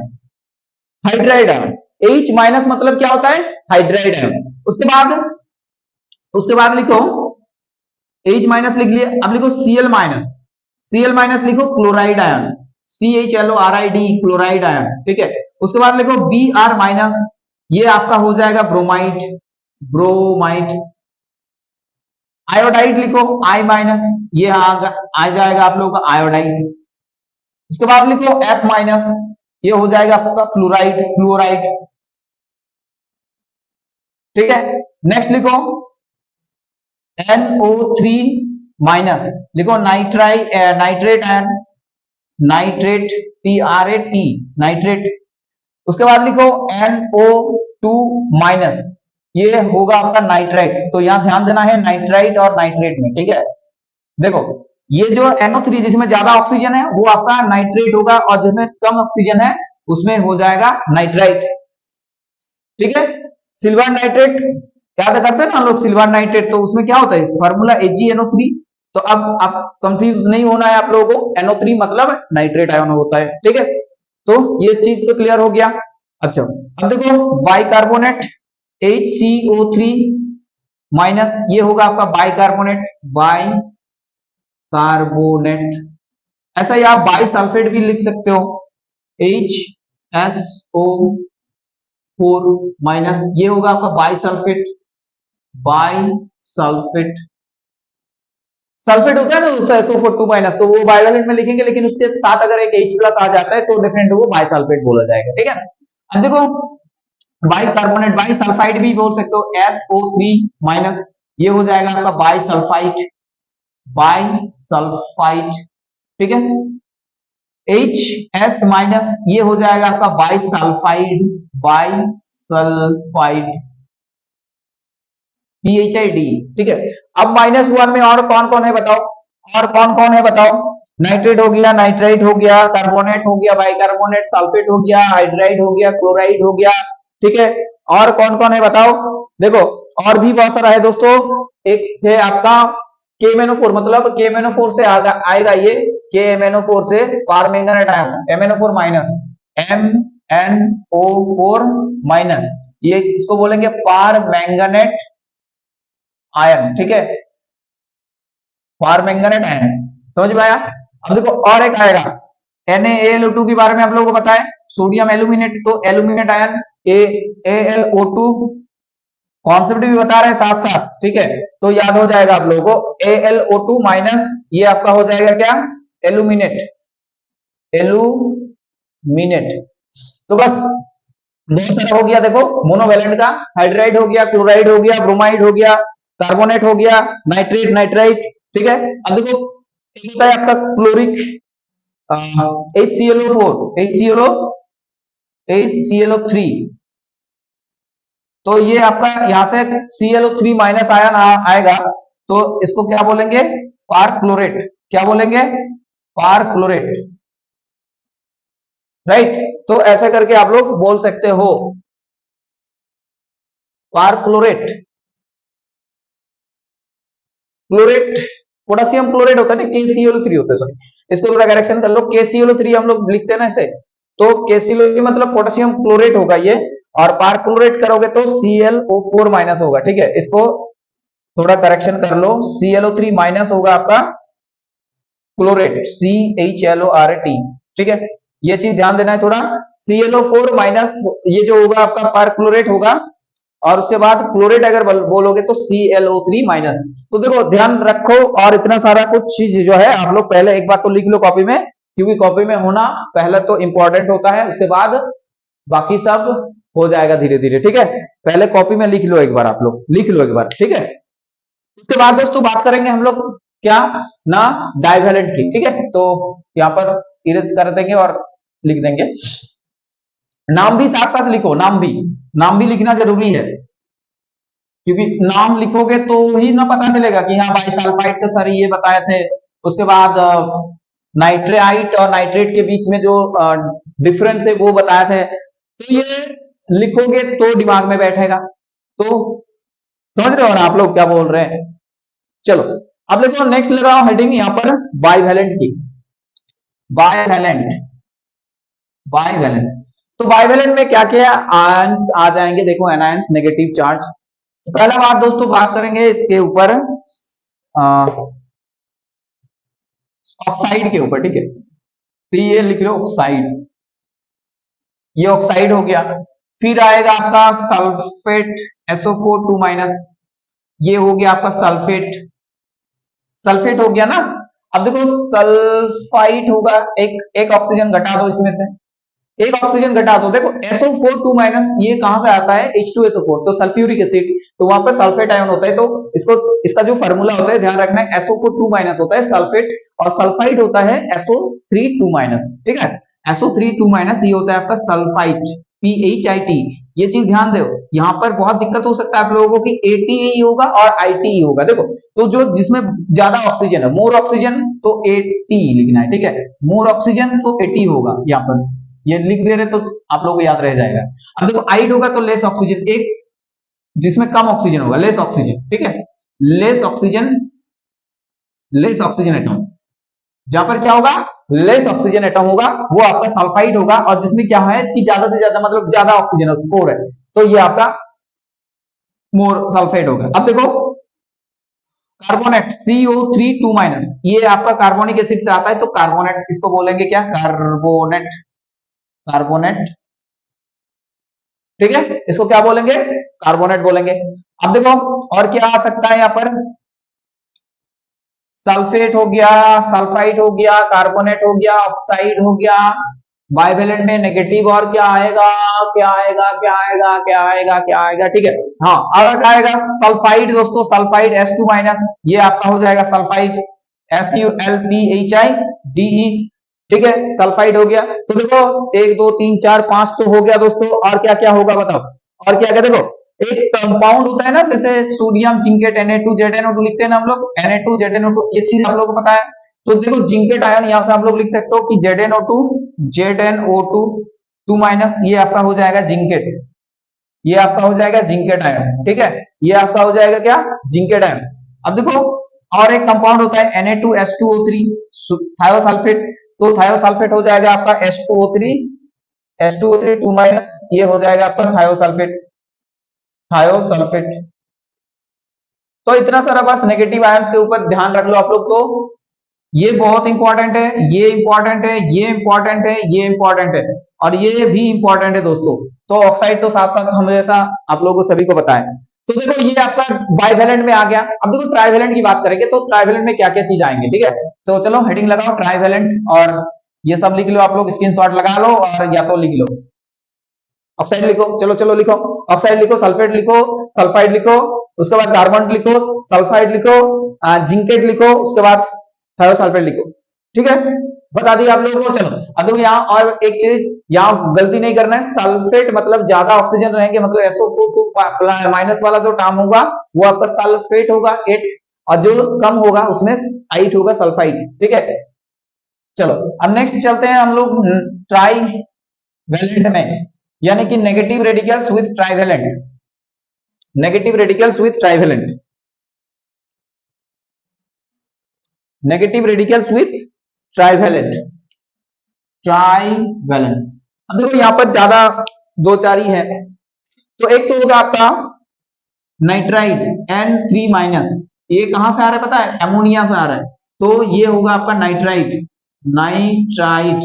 Hydride ion. H माइनस मतलब क्या होता है? Hydride ion. उसके बाद लिखो H माइनस लिख लिए, अब लिखो Cl माइनस। Cl माइनस लिखो chloride ion, CHLORID chloride ion, ठीक है। उसके बाद लिखो Br माइनस, ये आपका हो जाएगा ब्रोमाइड, ब्रोमाइड। आयोडाइड लिखो I माइनस, ये आ जाएगा आप लोगों का आयोडाइड। उसके बाद लिखो F माइनस, ये हो जाएगा आपका फ्लोराइड, फ्लोराइड, ठीक है। नेक्स्ट लिखो NO3 माइनस, लिखो nitrate ion, nitrate, TRAT, nitrate. उसके बाद लिखो NO2 माइनस, ये होगा आपका नाइट्राइट। तो यहां ध्यान देना है नाइट्राइट और नाइट्रेट में, ठीक है। देखो ये जो NO3 जिसमें ज्यादा ऑक्सीजन है वो आपका नाइट्रेट होगा, और जिसमें कम ऑक्सीजन है उसमें हो जाएगा नाइट्राइट, ठीक है। सिल्वर नाइट्रेट याद करते हैं ना हम लोग, सिल्वर नाइट्रेट, तो उसमें क्या होता है फॉर्मूला AgNO3। तो अब आप कंफ्यूज नहीं होना है आप लोगों को, NO3 मतलब नाइट्रेट आयन होता है, ठीक है। तो ये चीज तो क्लियर हो गया। अच्छा अब देखो बाइकार्बोनेट HCO3 माइनस, ये होगा आपका बाइकार्बोनेट, बाइकार्बोनेट। ऐसा ही आप बाई सल्फेट भी लिख सकते हो, HSO4 माइनस, ये होगा आपका by sulphate, by sulphate. Sulphate होता है ना उसका SO42 माइनस, तो वो बाइवेलेंट में लिखेंगे, लेकिन उसके साथ अगर एक H प्लस आ जाता है तो डिफरेंट वो बाई सल्फेट बोला जाएगा, ठीक है। अब देखो बाई कार्बोनेट, बाई सल्फाइड भी बोल सकते हो, SO3 माइनस, ये हो जाएगा आपका बाई सल्फाइड, बाई सल्फाइड, ठीक है। HS माइनस, ये हो जाएगा आपका by sulphide, by sulphide, PHID, ठीक है। अब -1 में और कौन कौन है बताओ, और कौन कौन है बताओ। नाइट्रेट हो गया, नाइट्राइट हो गया, कार्बोनेट हो गया, बाइकार्बोनेट, सल्फेट हो गया, हाइड्राइड हो गया, क्लोराइड हो गया, ठीक है। और कौन कौन है बताओ। देखो और भी बहुत सारा है दोस्तों। एक है आपका KMnO4, मतलब KMnO4 से आएगा ये, KMnO4 से पारमैंगनेट ion, MnO4 minus, MnO4 minus, ये इसको बोलेंगे पारमैंगनेट आयन, ठीक है, पारमैंगनेट आयन, समझ में आया। अब देखो और एक आएगा NaAlO2 के बारे में आप लोगों को पता है, सोडियम एल्यूमिनेट, तो एल्यूमिनेट आयन AlO2 कॉन्सेप्ट भी बता रहे हैं साथ साथ, ठीक है। तो याद हो जाएगा आप लोगों को AlO2 माइनस, ये आपका हो जाएगा क्या, एल्यूमिनेट, एल्यूमिनेट। तो बस बहुत सारा हो गया, देखो मोनोवेलेंट का, हाइड्राइड हो गया, क्लोराइड हो गया, ब्रोमाइड हो गया, कार्बोनेट हो गया, नाइट्रेट, नाइट्राइट, ठीक है। अब देखो एक होता है आपका क्लोरिक, HClO4, HClO3, तो ये आपका यहां से ClO3 माइनस आयन आएगा, तो इसको क्या बोलेंगे, पारक्लोरेट, क्या बोलेंगे, पारक्लोरेट, राइट। तो ऐसे करके आप लोग बोल सकते हो पारक्लोरेट। क्लोरेट पोटेशियम क्लोरेट होता है ना, KClO3 होता है, सॉरी इसको थोड़ा करेक्शन कर लो, KClO3 हम लोग लिखते हैं ना ऐसे, तो KClO3 मतलब पोटेशियम क्लोरेट होगा ये, और पारक्लोरेट करोगे तो ClO4 माइनस होगा, ठीक है। इसको थोड़ा करेक्शन कर लो, ClO3 माइनस होगा आपका क्लोरेट, CHLORAT, ठीक है। ये चीज ध्यान देना है थोड़ा, ClO4 माइनस ये जो होगा आपका पारक्लोरेट होगा, और उसके बाद क्लोरेट अगर बोलोगे तो ClO3 माइनस। तो देखो ध्यान रखो, और इतना सारा कुछ चीज जो है आप लोग पहले एक बार तो लिख लो कॉपी में, क्योंकि कॉपी में होना पहले तो इंपॉर्टेंट होता है, उसके बाद बाकी सब हो जाएगा धीरे धीरे, ठीक है। पहले कॉपी में लिख लो एक बार, आप लोग लिख लो एक बार, ठीक है। उसके बाद दोस्तों बात करेंगे हम लोग क्या ना, डाइवेलेंट की, ठीक है। तो यहाँ पर इरेज कर देंगे और लिख देंगे, नाम भी साथ साथ लिखो, नाम भी लिखना जरूरी है, क्योंकि नाम लिखोगे तो ही ना पता चलेगा कि हाँ बाइसल्फाइड के सर ये बताए थे। उसके बाद नाइट्राइट और नाइट्रेट के बीच में जो डिफरेंस है वो बताए थे, तो ये लिखोगे तो दिमाग में बैठेगा। तो समझ रहे हो ना आप लोग क्या बोल रहे हैं। चलो अब देखो नेक्स्ट लगाओ हेडिंग यहां पर बाइवेलेंट की, बाइवेलेंट, बाइवेलेंट। तो बाइवेलेंट में क्या क्या आयंस आ जाएंगे, देखो एनायंस नेगेटिव चार्ज। पहला बात दोस्तों बात करेंगे इसके ऊपर ऑक्साइड के ऊपर, ठीक है। तो ये लिख लो ऑक्साइड, ये ऑक्साइड हो गया। फिर आएगा आपका सल्फेट SO4 2 माइनस, ये हो गया आपका सल्फेट, सल्फेट हो गया ना। अब देखो सल्फाइट होगा, एक ऑक्सीजन घटा दो इसमें से, एक ऑक्सीजन घटा दो, देखो SO4 2 माइनस ये कहां से आता है, H2SO4, तो सल्फ्यूरिक एसिड, तो वहां पर सल्फेट आयन होता है, तो इसको इसका जो फार्मूला होता है ध्यान रखना है, SO4 2 माइनस होता है सल्फेट, और सल्फाइड होता है SO3 2 माइनस, ठीक है। SO3 2 माइनस ये होता है आपका सल्फाइट, PHIT। ये चीज ध्यान दो, यहाँ पर बहुत दिक्कत हो सकता है आप लोगों को कि ATE होगा और ITE होगा, देखो तो जो जिसमें ज्यादा ऑक्सीजन है, मोर ऑक्सीजन तो ATE लिखना है, ठीक है, मोर ऑक्सीजन तो ATE होगा, यहाँ पर ये लिख दे रहे तो आप लोगों को याद रह जाएगा। अब देखो आइड होगा तो लेस ऑक्सीजन, एक जिसमें कम ऑक्सीजन होगा, लेस ऑक्सीजन, ठीक है, less oxygen, less oxygen atom, जहां पर क्या होगा, लेस ऑक्सीजन एटम होगा, वो आपका सल्फाइड होगा, और जिसमें क्या है कि ज्यादा से ज्यादा मतलब ज्यादा ऑक्सीजन है, 4 है, तो ये आपका मोर सल्फेट होगा। अब देखो कार्बोनेट CO3 2 माइनस, ये आपका कार्बोनिक एसिड से आता है, तो कार्बोनेट इसको बोलेंगे क्या, कार्बोनेट, कार्बोनेट, ठीक है, इसको क्या बोलेंगे, कार्बोनेट बोलेंगे। अब देखो और क्या आ सकता है यहाँ पर, सल्फेट हो गया, सल्फाइड हो गया, कार्बोनेट हो गया, ऑक्साइड हो गया। बाइवेलेंट में नेगेटिव और क्या आएगा, क्या आएगा, क्या आएगा, क्या आएगा, क्या आएगा, ठीक है। हाँ और क्या आएगा, सल्फाइड दोस्तों, सल्फाइड S2 माइनस, ये आपका हो जाएगा सल्फाइड, SULPHIDE, ठीक है, सल्फाइड हो गया। तो देखो 1 2 3 4 5 तो हो गया दोस्तों, और क्या क्या होगा बताओ, और क्या क्या, देखो एक कंपाउंड होता है ना, जैसे सोडियम जिंकेट Na2ZNO2 लिखते हैं ना हम लोग, Na2ZNO2, ये चीज आप लोगों को पता है। तो देखो जिंकेट आयन यहां से आप लोग लिख सकते हो कि ZNO2 2 माइनस, ये आपका हो जाएगा जिंकेट, ये आपका हो जाएगा जिंकेट आयन, ठीक है, ये आपका हो जाएगा क्या, जिंकेट आयन। अब देखो और एक कंपाउंड होता है Na2H2O3 थायोसल्फेट, तो थायोसल्फेट हो जाएगा आपका H2O3 2 माइनस, ये हो जाएगा आपका थायोसल्फेट, थायोसल्फेट। तो इतना सारा बस नेगेटिव आयंस के ऊपर ध्यान रख लो आप लोग, तो ये बहुत इंपॉर्टेंट है, ये इंपॉर्टेंट है, ये इंपॉर्टेंट है, ये इंपॉर्टेंट है, और ये भी इंपॉर्टेंट है दोस्तों। तो ऑक्साइड तो साथ साथ हम जैसा आप लोगों को सभी को पता है। तो देखो ये आपका बाइवेलेंट में आ गया। अब देखो ट्राइवेलेंट की बात करेंगे, तो ट्राइवेलेंट में क्या क्या चीज आएंगे, ठीक है। तो चलो हेडिंग लगाओ ट्राइवेलेंट, और ये सब लिख लो आप लोग, स्क्रीनशॉट लगा लो, और या तो लिख लो ऑक्साइड लिखो, चलो चलो लिखो, ऑक्साइड लिखो, सल्फेट लिखो, सल्फाइड लिखो, उसके बाद कार्बन लिखो, सल्फाइड लिखो, जिंकेट लिखो, उसके बाद थायोसल्फेट लिखो, ठीक है, बता दिया आप लोगों को। चलो अब देखो यहाँ और एक चीज, यहाँ गलती नहीं करना है, सल्फेट मतलब ज्यादा ऑक्सीजन रहेंगे, मतलब SO2 माइनस वाला जो टर्म होगा वो आपका सल्फेट होगा 8, और जो कम होगा उसमें 8 होगा सल्फाइड, ठीक है। चलो अब नेक्स्ट चलते हैं हम लोग ट्राई वैलेंट में, यानी कि negative radicals with trivalent, negative radicals with trivalent, negative radicals with trivalent, trivalent. अब देखो यहां पर ज्यादा दो चार ही है, तो एक तो होगा आपका नाइट्राइड N3 माइनस, ये कहां से आ रहा है पता है, एमोनिया से आ रहा है, तो ये होगा आपका नाइट्राइड, नाइट्राइड,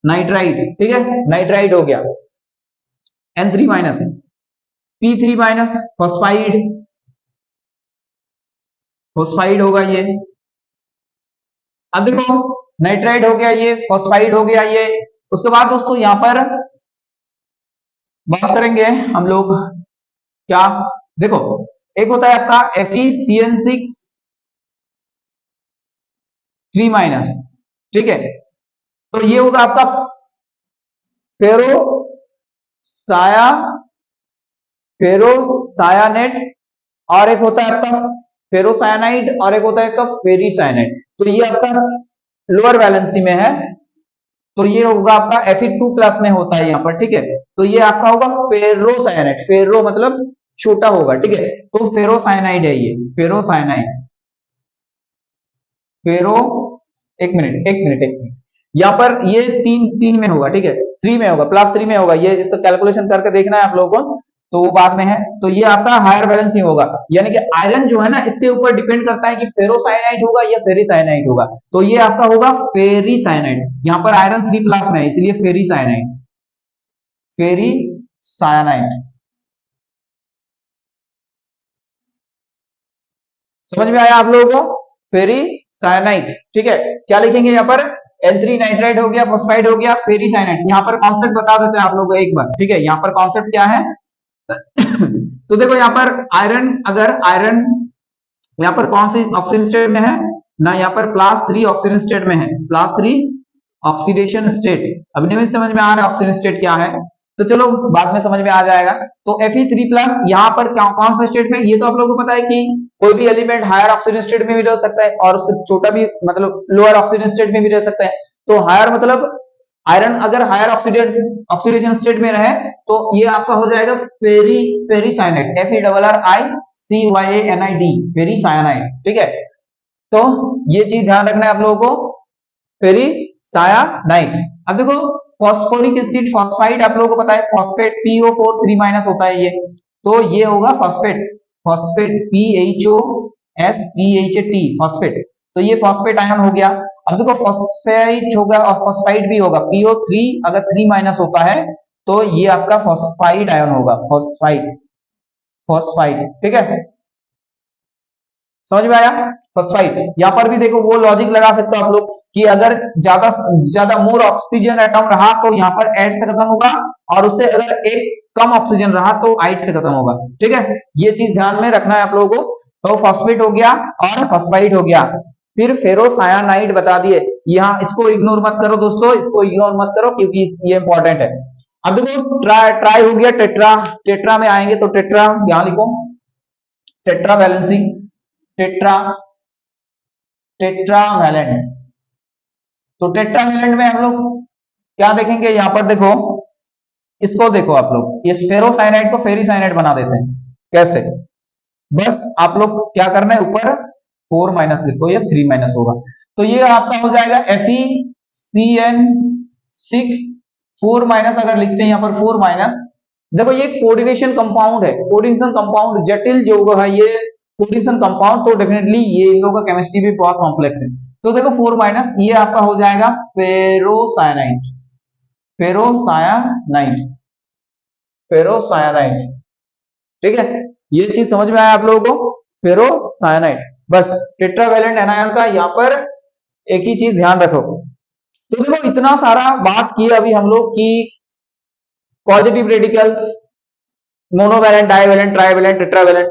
नाइट्राइड, ठीक है, नाइट्राइड हो गया N3 minus, P3 minus phosphide, phosphide होगा ये। अब देखो नाइट्राइड हो गया ये, फॉस्फाइड हो गया ये। उसके बाद दोस्तों यहां पर बात करेंगे हम लोग क्या, देखो एक होता है आपका FeCN6 3 माइनस, ठीक है, तो ये होगा आपका फेरो साया, फेरोसायानेट, और एक होता है आपका फेरोसायनाइड, और एक होता है आपका फेरीसायनाइड। तो ये आपका लोअर वैलेंसी में है, तो ये होगा आपका Fe2 प्लस में होता है यहाँ पर, ठीक है, तो ये आपका होगा फेरोसायनाइड, फेरो मतलब छोटा होगा, ठीक है, तो फेरोसायनाइड है ये, फेरोसायनाइड, फेरो, एक मिनट, यहाँ पर ये तीन तीन में होगा, ठीक है, 3 में होगा, +3 में होगा, ये इसका कैलकुलेशन करके देखना है आप लोगों को, तो वो बाद में है। तो ये आपका हायर वैलेंसी होगा, यानी कि आयरन जो है ना इसके ऊपर डिपेंड करता है कि फेरोसाइनाइड होगा या फेरीसाइनाइड होगा। तो ये आपका होगा फेरीसाइनाइड, यहाँ पर आयरन 3+ में है इसलिए फेरीसाइनाइड, फेरीसाइनाइड। समझ में आया आप लोगों को? फेरीसाइनाइड, ठीक है। क्या लिखेंगे यहाँ पर? N3 नाइट्राइड हो गया, फॉस्फाइड हो गया, फेरीसाइनाइड। यहाँ पर कॉन्सेप्ट बता देते हैं आप लोगों को एक बार, ठीक है। यहाँ पर कॉन्सेप्ट क्या है? तो देखो यहाँ पर आयरन, अगर आयरन यहाँ पर कौन सी ऑक्सीजन स्टेट में है ना, यहाँ पर +3 ऑक्सीजन स्टेट में है, +3 ऑक्सीडेशन स्टेट। अभी नहीं समझ में आ रहा है ऑक्सीजन स्टेट क्या है, तो चलो बाद में समझ में आ जाएगा। तो Fe3+ यहाँ पर कौन सा स्टेट में? ये तो आप लोगों को पता है कि कोई भी एलिमेंट हायर ऑक्सीजन स्टेट में भी रह सकता है और उससे छोटा भी, मतलब लोअर ऑक्सीजन स्टेट में भी रह सकता है। तो हायर मतलब आयरन अगर हायर ऑक्सीडेशन स्टेट में रहे तो ये आपका हो जाएगा फेरीसाइनाइड, FeRRICYANID, फेरीसाइनाइड, ठीक है। तो ये चीज ध्यान रखना है आप लोगों को, फेरीसाइनाइड। अब देखो फॉस्फोरिक एसिड, फॉस्फाइड आप लोगों को पता है, फॉस्फेट PO4 3- होता है ये, तो ये होगा फॉस्फेट, फॉस्फेट PHOSPHAT, फॉस्फेट। तो ये फॉस्फेट आयन हो गया। अब देखो फॉस्फेट होगा और फॉस्फाइड भी होगा, PO3 अगर 3- होता है तो ये आपका फॉस्फाइड आयन होगा, फॉस्फाइड, फॉस्फाइड, ठीक है। समझ में आया? फॉस्फाइड। यहाँ पर भी देखो वो लॉजिक लगा सकते हो आप लोग कि अगर ज्यादा ज्यादा मोर ऑक्सीजन एटम रहा तो यहाँ पर एड से खत्म होगा, और उससे अगर एक कम ऑक्सीजन रहा तो आइड से खत्म होगा, ठीक है। ये चीज ध्यान में रखना है आप लोगों को। तो फॉस्फेट हो गया और फॉस्फाइड हो गया। फिर फेरोसायानाइड बता दिए, यहाँ इसको इग्नोर मत करो दोस्तों, इसको इग्नोर मत करो क्योंकि ये इंपॉर्टेंट है। अब देखो ट्राई हो गया, टेट्रा, टेट्रा में आएंगे तो टेट्रा यहां लिखो, tetra valency, tetra, tetra valent. तो टेट्रा वैलेंट में हम लोग क्या देखेंगे? यहाँ पर देखो, इसको देखो आप लोग, इस फेरोसाइनाइड को फेरीसाइनाइड बना देते हैं। कैसे? बस आप लोग क्या करना है, ऊपर 4- लिखो या 3- होगा, तो ये आपका हो जाएगा FeCN6 4- अगर लिखते हैं यहाँ पर 4-। देखो ये कोऑर्डिनेशन कंपाउंड है, कोऑर्डिनेशन कंपाउंड जटिल जो है ये कोऑर्डिनेशन कंपाउंड, तो डेफिनेटली ये इन लोगों का केमिस्ट्री भी बहुत कॉम्प्लेक्स है। तो देखो 4- ये आपका हो जाएगा फेरोसायनाइड, फेरोसायनाइड, फेरोसायनाइड, ठीक है। ये चीज समझ में आया आप लोगों को? फेरोसायनाइड। बस टेट्रावैलेंट एनायन का यहाँ पर एक ही चीज ध्यान रखो। तो देखो इतना सारा बात किया अभी हम लोग की positive radical, monovalent, divalent, trivalent, tetravalent,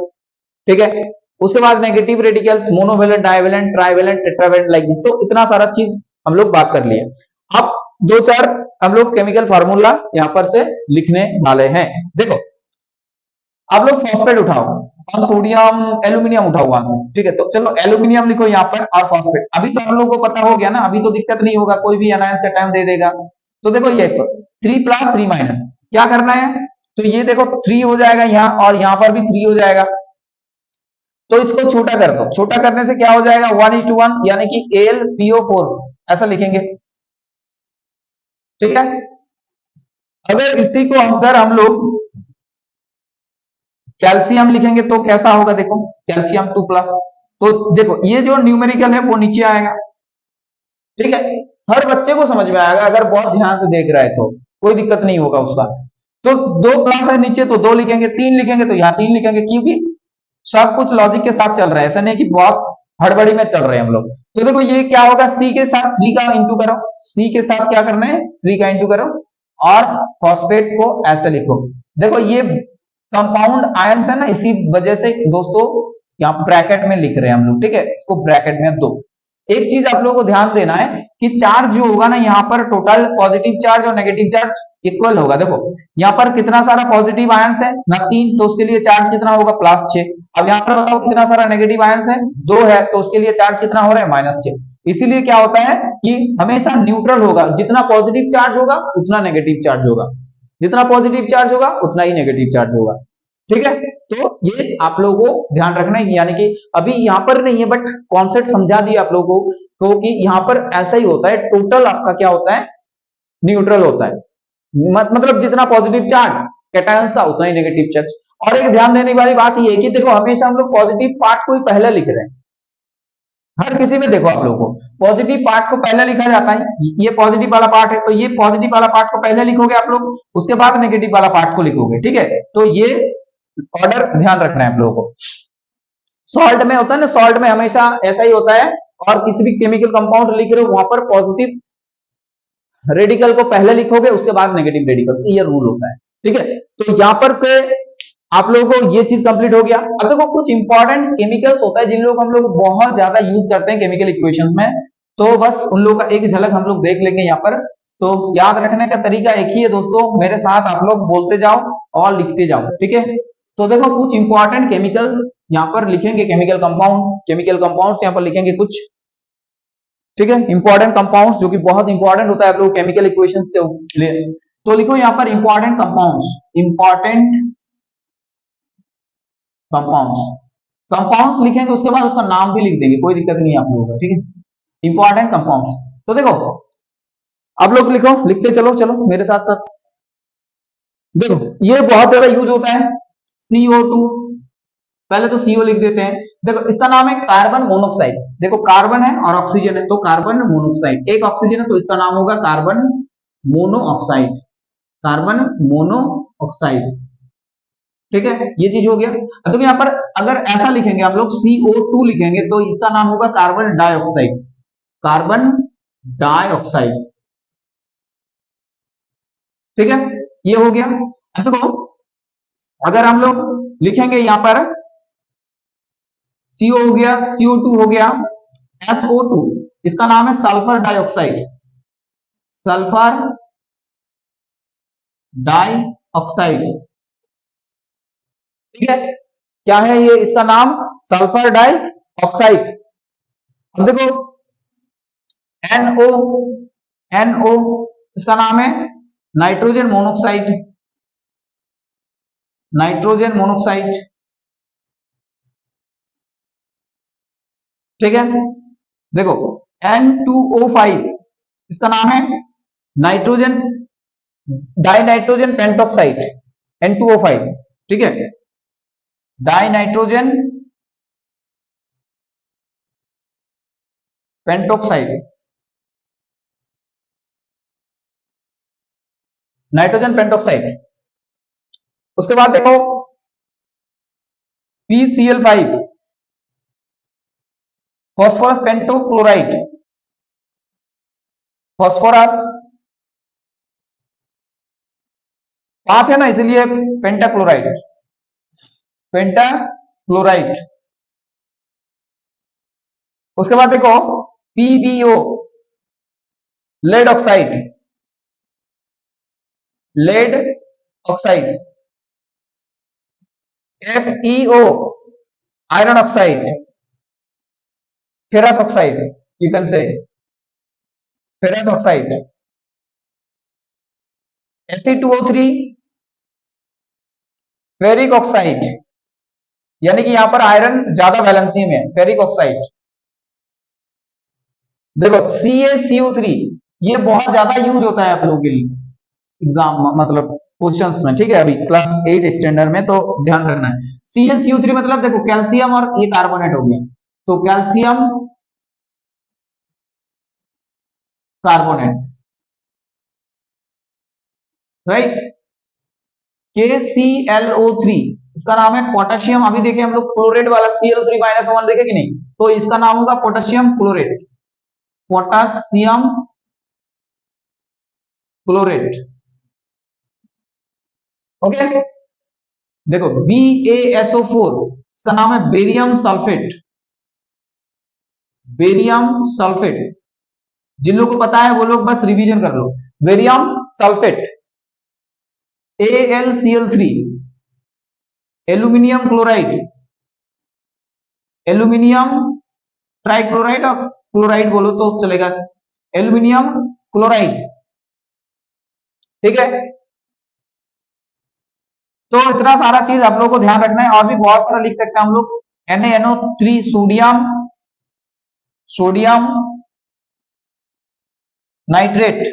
ठीक है। उसके बाद negative radicals, monovalent, divalent, trivalent, tetravalent, like this. तो इतना सारा चीज हम लोग बात कर लिए। अब 2-4 हम लोग केमिकल फार्मूला यहां पर से लिखने वाले हैं। देखो आप लोग फॉस्फेट उठाओ और सोडियम एल्यूमिनियम उठाओ वहां से, ठीक है। तो चलो एल्यूमिनियम लिखो यहाँ पर और फॉस्फेट। अभी तो हम लोग को पता हो गया ना, अभी तो दिक्कत नहीं होगा, कोई भी एनायंस का टाइम दे देगा। तो देखो ये 3+, 3- क्या करना है? तो ये देखो 3 हो जाएगा यहाँ, और यहाँ पर भी 3 हो जाएगा। तो इसको छोटा कर दो, छोटा करने से क्या हो जाएगा? 1:1, यानी कि AlPO4 ऐसा लिखेंगे, ठीक है। अगर इसी को अगर हम लोग कैल्शियम लिखेंगे तो कैसा होगा? देखो कैल्शियम 2+। तो देखो ये जो न्यूमेरिकल है वो नीचे आएगा, ठीक है। हर बच्चे को समझ में आएगा अगर बहुत ध्यान से देख रहा है तो, कोई दिक्कत नहीं होगा उसका। तो 2+ है नीचे तो 2 लिखेंगे, 3 लिखेंगे तो यहाँ 3 लिखेंगे, क्योंकि सब कुछ लॉजिक के साथ चल रहा है, ऐसा नहीं कि बहुत हड़बड़ी में चल रहे हैं हम लोग। तो देखो ये क्या होगा? C के साथ 3 का इंटू करो, C के साथ क्या करना है? 3 का इंटू करो, और फॉस्फेट को ऐसे लिखो। देखो ये कंपाउंड आयंस है ना, इसी वजह से दोस्तों यहाँ ब्रैकेट में लिख रहे हैं हम लोग, ठीक है। इसको ब्रैकेट में दो। एक चीज आप लोगों को ध्यान देना है कि चार्ज जो होगा ना यहाँ पर, टोटल पॉजिटिव चार्ज और नेगेटिव चार्ज इक्वल होगा। देखो यहाँ पर कितना सारा पॉजिटिव आयंस है ना, 3, तो उसके लिए चार्ज कितना होगा? +6। अब यहाँ पर बताओ कितना सारा नेगेटिव आयंस है? 2 है, तो उसके लिए चार्ज कितना हो रहा है? -6। इसीलिए क्या होता है कि हमेशा न्यूट्रल होगा, जितना पॉजिटिव चार्ज होगा उतना नेगेटिव चार्ज होगा, जितना पॉजिटिव चार्ज होगा उतना ही नेगेटिव चार्ज होगा, ठीक है। तो ये आप लोगों को ध्यान रखना है, यानी कि अभी यहाँ पर नहीं है बट कॉन्सेप्ट समझा दिया आप लोगों को, तो कि यहाँ पर ऐसा ही होता है, टोटल आपका क्या होता है? न्यूट्रल होता है। मतलब जितना पॉजिटिव चार्ज कैटायंस का उतना ही नेगेटिव चार्ज। और एक ध्यान देने वाली बात ये है कि देखो हमेशा हम लोग पॉजिटिव पार्ट को ही पहले लिख रहे हैं, हर किसी में देखो आप लोगों को पॉजिटिव पार्ट को पहले लिखा जाता है। ये पॉजिटिव वाला पार्ट है तो ये पॉजिटिव वाला पार्ट को पहले लिखोगे आप लोग, उसके बाद नेगेटिव वाला पार्ट को लिखोगे, ठीक है। तो ये ऑर्डर ध्यान रखना है आप लोगों को। सॉल्ट में होता है ना, सॉल्ट में हमेशा ऐसा ही होता है, और किसी भी केमिकल कंपाउंड लिख रहे हो वहां पर पॉजिटिव रेडिकल को पहले लिखोगे उसके बाद नेगेटिव रेडिकल, ये रूल होता है, ठीक है। तो यहां पर से आप लोगों को ये चीज कंप्लीट हो गया। अब देखो कुछ इंपॉर्टेंट केमिकल्स होता है जिन लोग हम लोग बहुत ज्यादा यूज करते हैं केमिकल इक्वेशंस में, तो बस उन लोगों का एक झलक हम लोग देख लेंगे यहाँ पर। तो याद रखने का तरीका एक ही है दोस्तों, मेरे साथ आप लोग बोलते जाओ और लिखते जाओ, ठीक है। तो देखो कुछ इंपॉर्टेंट केमिकल्स यहाँ पर लिखेंगे, केमिकल कंपाउंड्स यहाँ पर लिखेंगे कुछ, ठीक है। इंपॉर्टेंट कंपाउंड्स जो कि बहुत इंपॉर्टेंट होता है आप लोग केमिकल इक्वेशंस के लिए। तो लिखो यहाँ पर इंपॉर्टेंट कंपाउंड्स लिखेंगे, उसके बाद उसका नाम भी लिख देंगे, कोई दिक्कत नहीं है आप लोगों को, ठीक है। इंपॉर्टेंट कंपाउंड्स, तो देखो आप लोग लिखो, लिखते चलो चलो मेरे साथ साथ। देखो ये बहुत ज्यादा यूज होता है CO2, पहले तो CO लिख देते हैं। देखो इसका नाम है कार्बन मोनोऑक्साइड, देखो कार्बन है और ऑक्सीजन है तो कार्बन मोनोऑक्साइड, एक ऑक्सीजन है तो इसका नाम होगा कार्बन मोनोऑक्साइड, कार्बन मोनोऑक्साइड, ठीक है। ये चीज हो गया। अब देखो यहाँ पर अगर ऐसा लिखेंगे हम लोग CO2 लिखेंगे तो इसका नाम होगा कार्बन डाइऑक्साइड, कार्बन डाइऑक्साइड, ठीक है। ये हो गया। अब देखो अगर हम लोग लिखेंगे यहां पर CO हो गया, CO2 हो गया, SO2, इसका नाम है सल्फर डाइऑक्साइड, सल्फर डाइऑक्साइड, ठीक है। क्या है ये, इसका नाम सल्फर डाइऑक्साइड। अब देखो NO, NO इसका नाम है नाइट्रोजन मोनोऑक्साइड, नाइट्रोजन मोनोऑक्साइड, ठीक है। देखो N2O5 इसका नाम है nitrogen die nitrogen pentoxide, N2O5, ठीक है, die nitrogen pentoxide, nitrogen pentoxide. उसके बाद देखो PCl5 फॉस्फोरस पेंटोक्लोराइड, फॉस्फोरस 5 है ना इसलिए पेंटाक्लोराइड, पेंटाक्लोराइड। उसके बाद देखो PbO lead oxide, lead oxide, FeO iron oxide, ferrous oxide, you can say ferrous oxide, Fe2O3 ferric oxide, यानी कि यहां पर आयरन ज्यादा वैलेंसी में है, फेरिक ऑक्साइड। देखो CaCO3 ये बहुत ज्यादा यूज होता है आप लोगों के लिए एग्जाम मतलब क्वेश्चंस में, ठीक है, अभी क्लास 8 स्टैंडर्ड में, तो ध्यान रखना है। CaCO3 मतलब देखो कैल्शियम और ये कार्बोनेट हो गया, तो कैल्शियम कार्बोनेट, राइट। KClO3 इसका नाम है पोटेशियम, अभी देखे हम लोग क्लोरेट वाला Cl3-1 देखे कि नहीं, तो इसका नाम होगा potassium chlorate, potassium chlorate, okay. देखो BaSO4 इसका नाम है बेरियम सल्फेट, बेरियम सल्फेट, जिन लोगों को पता है वो लोग बस रिवीजन कर लो, barium sulphate. AlCl3 aluminium chloride, aluminium trichloride और क्लोराइड बोलो तो चलेगा, एल्यूमिनियम क्लोराइड, ठीक है। तो इतना सारा चीज आप लोगों को ध्यान रखना है, और भी बहुत सारा लिख सकते हैं हम लोग। NaNO3 sodium, sodium nitrate,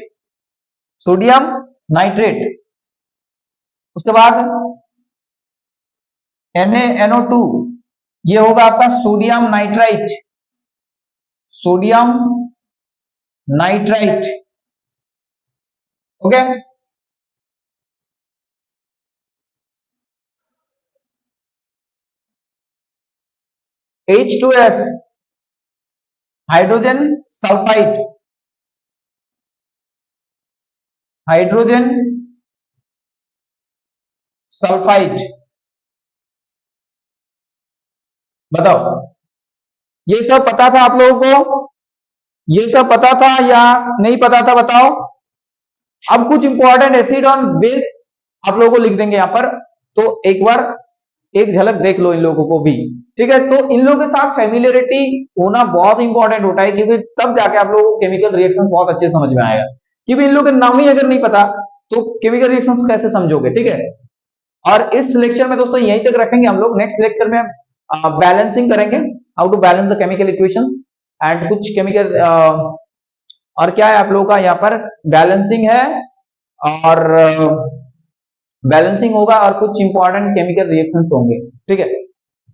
sodium nitrate, उसके बाद NaNO2, ये होगा आपका sodium nitrite, sodium nitrite. Okay, H2S, hydrogen sulphide, hydrogen sulphide. बताओ, ये सब पता था आप लोगों को? ये सब पता था या नहीं पता था, बताओ। अब कुछ इंपॉर्टेंट एसिड और बेस आप लोगों को लिख देंगे यहां पर, तो एक बार एक झलक देख लो इन लोगों को भी। ठीक है, तो इन लोगों के साथ फेमिलियरिटी होना बहुत इंपॉर्टेंट होता है, क्योंकि तब जाके आप लोगों को केमिकल रिएक्शन बहुत अच्छे समझ में आएगा। क्योंकि इन लोगों के नाम ही अगर नहीं पता तो केमिकल रिएक्शन कैसे समझोगे? ठीक है, और इस लेक्चर में दोस्तों यहीं तक रखेंगे हम लोग। नेक्स्ट लेक्चर में बैलेंसिंग करेंगे, how to balance the chemical equations and कुछ केमिकल और क्या है आप लोगों का यहाँ पर बैलेंसिंग है, और बैलेंसिंग होगा और कुछ इंपॉर्टेंट केमिकल रिएक्शंस होंगे। ठीक है,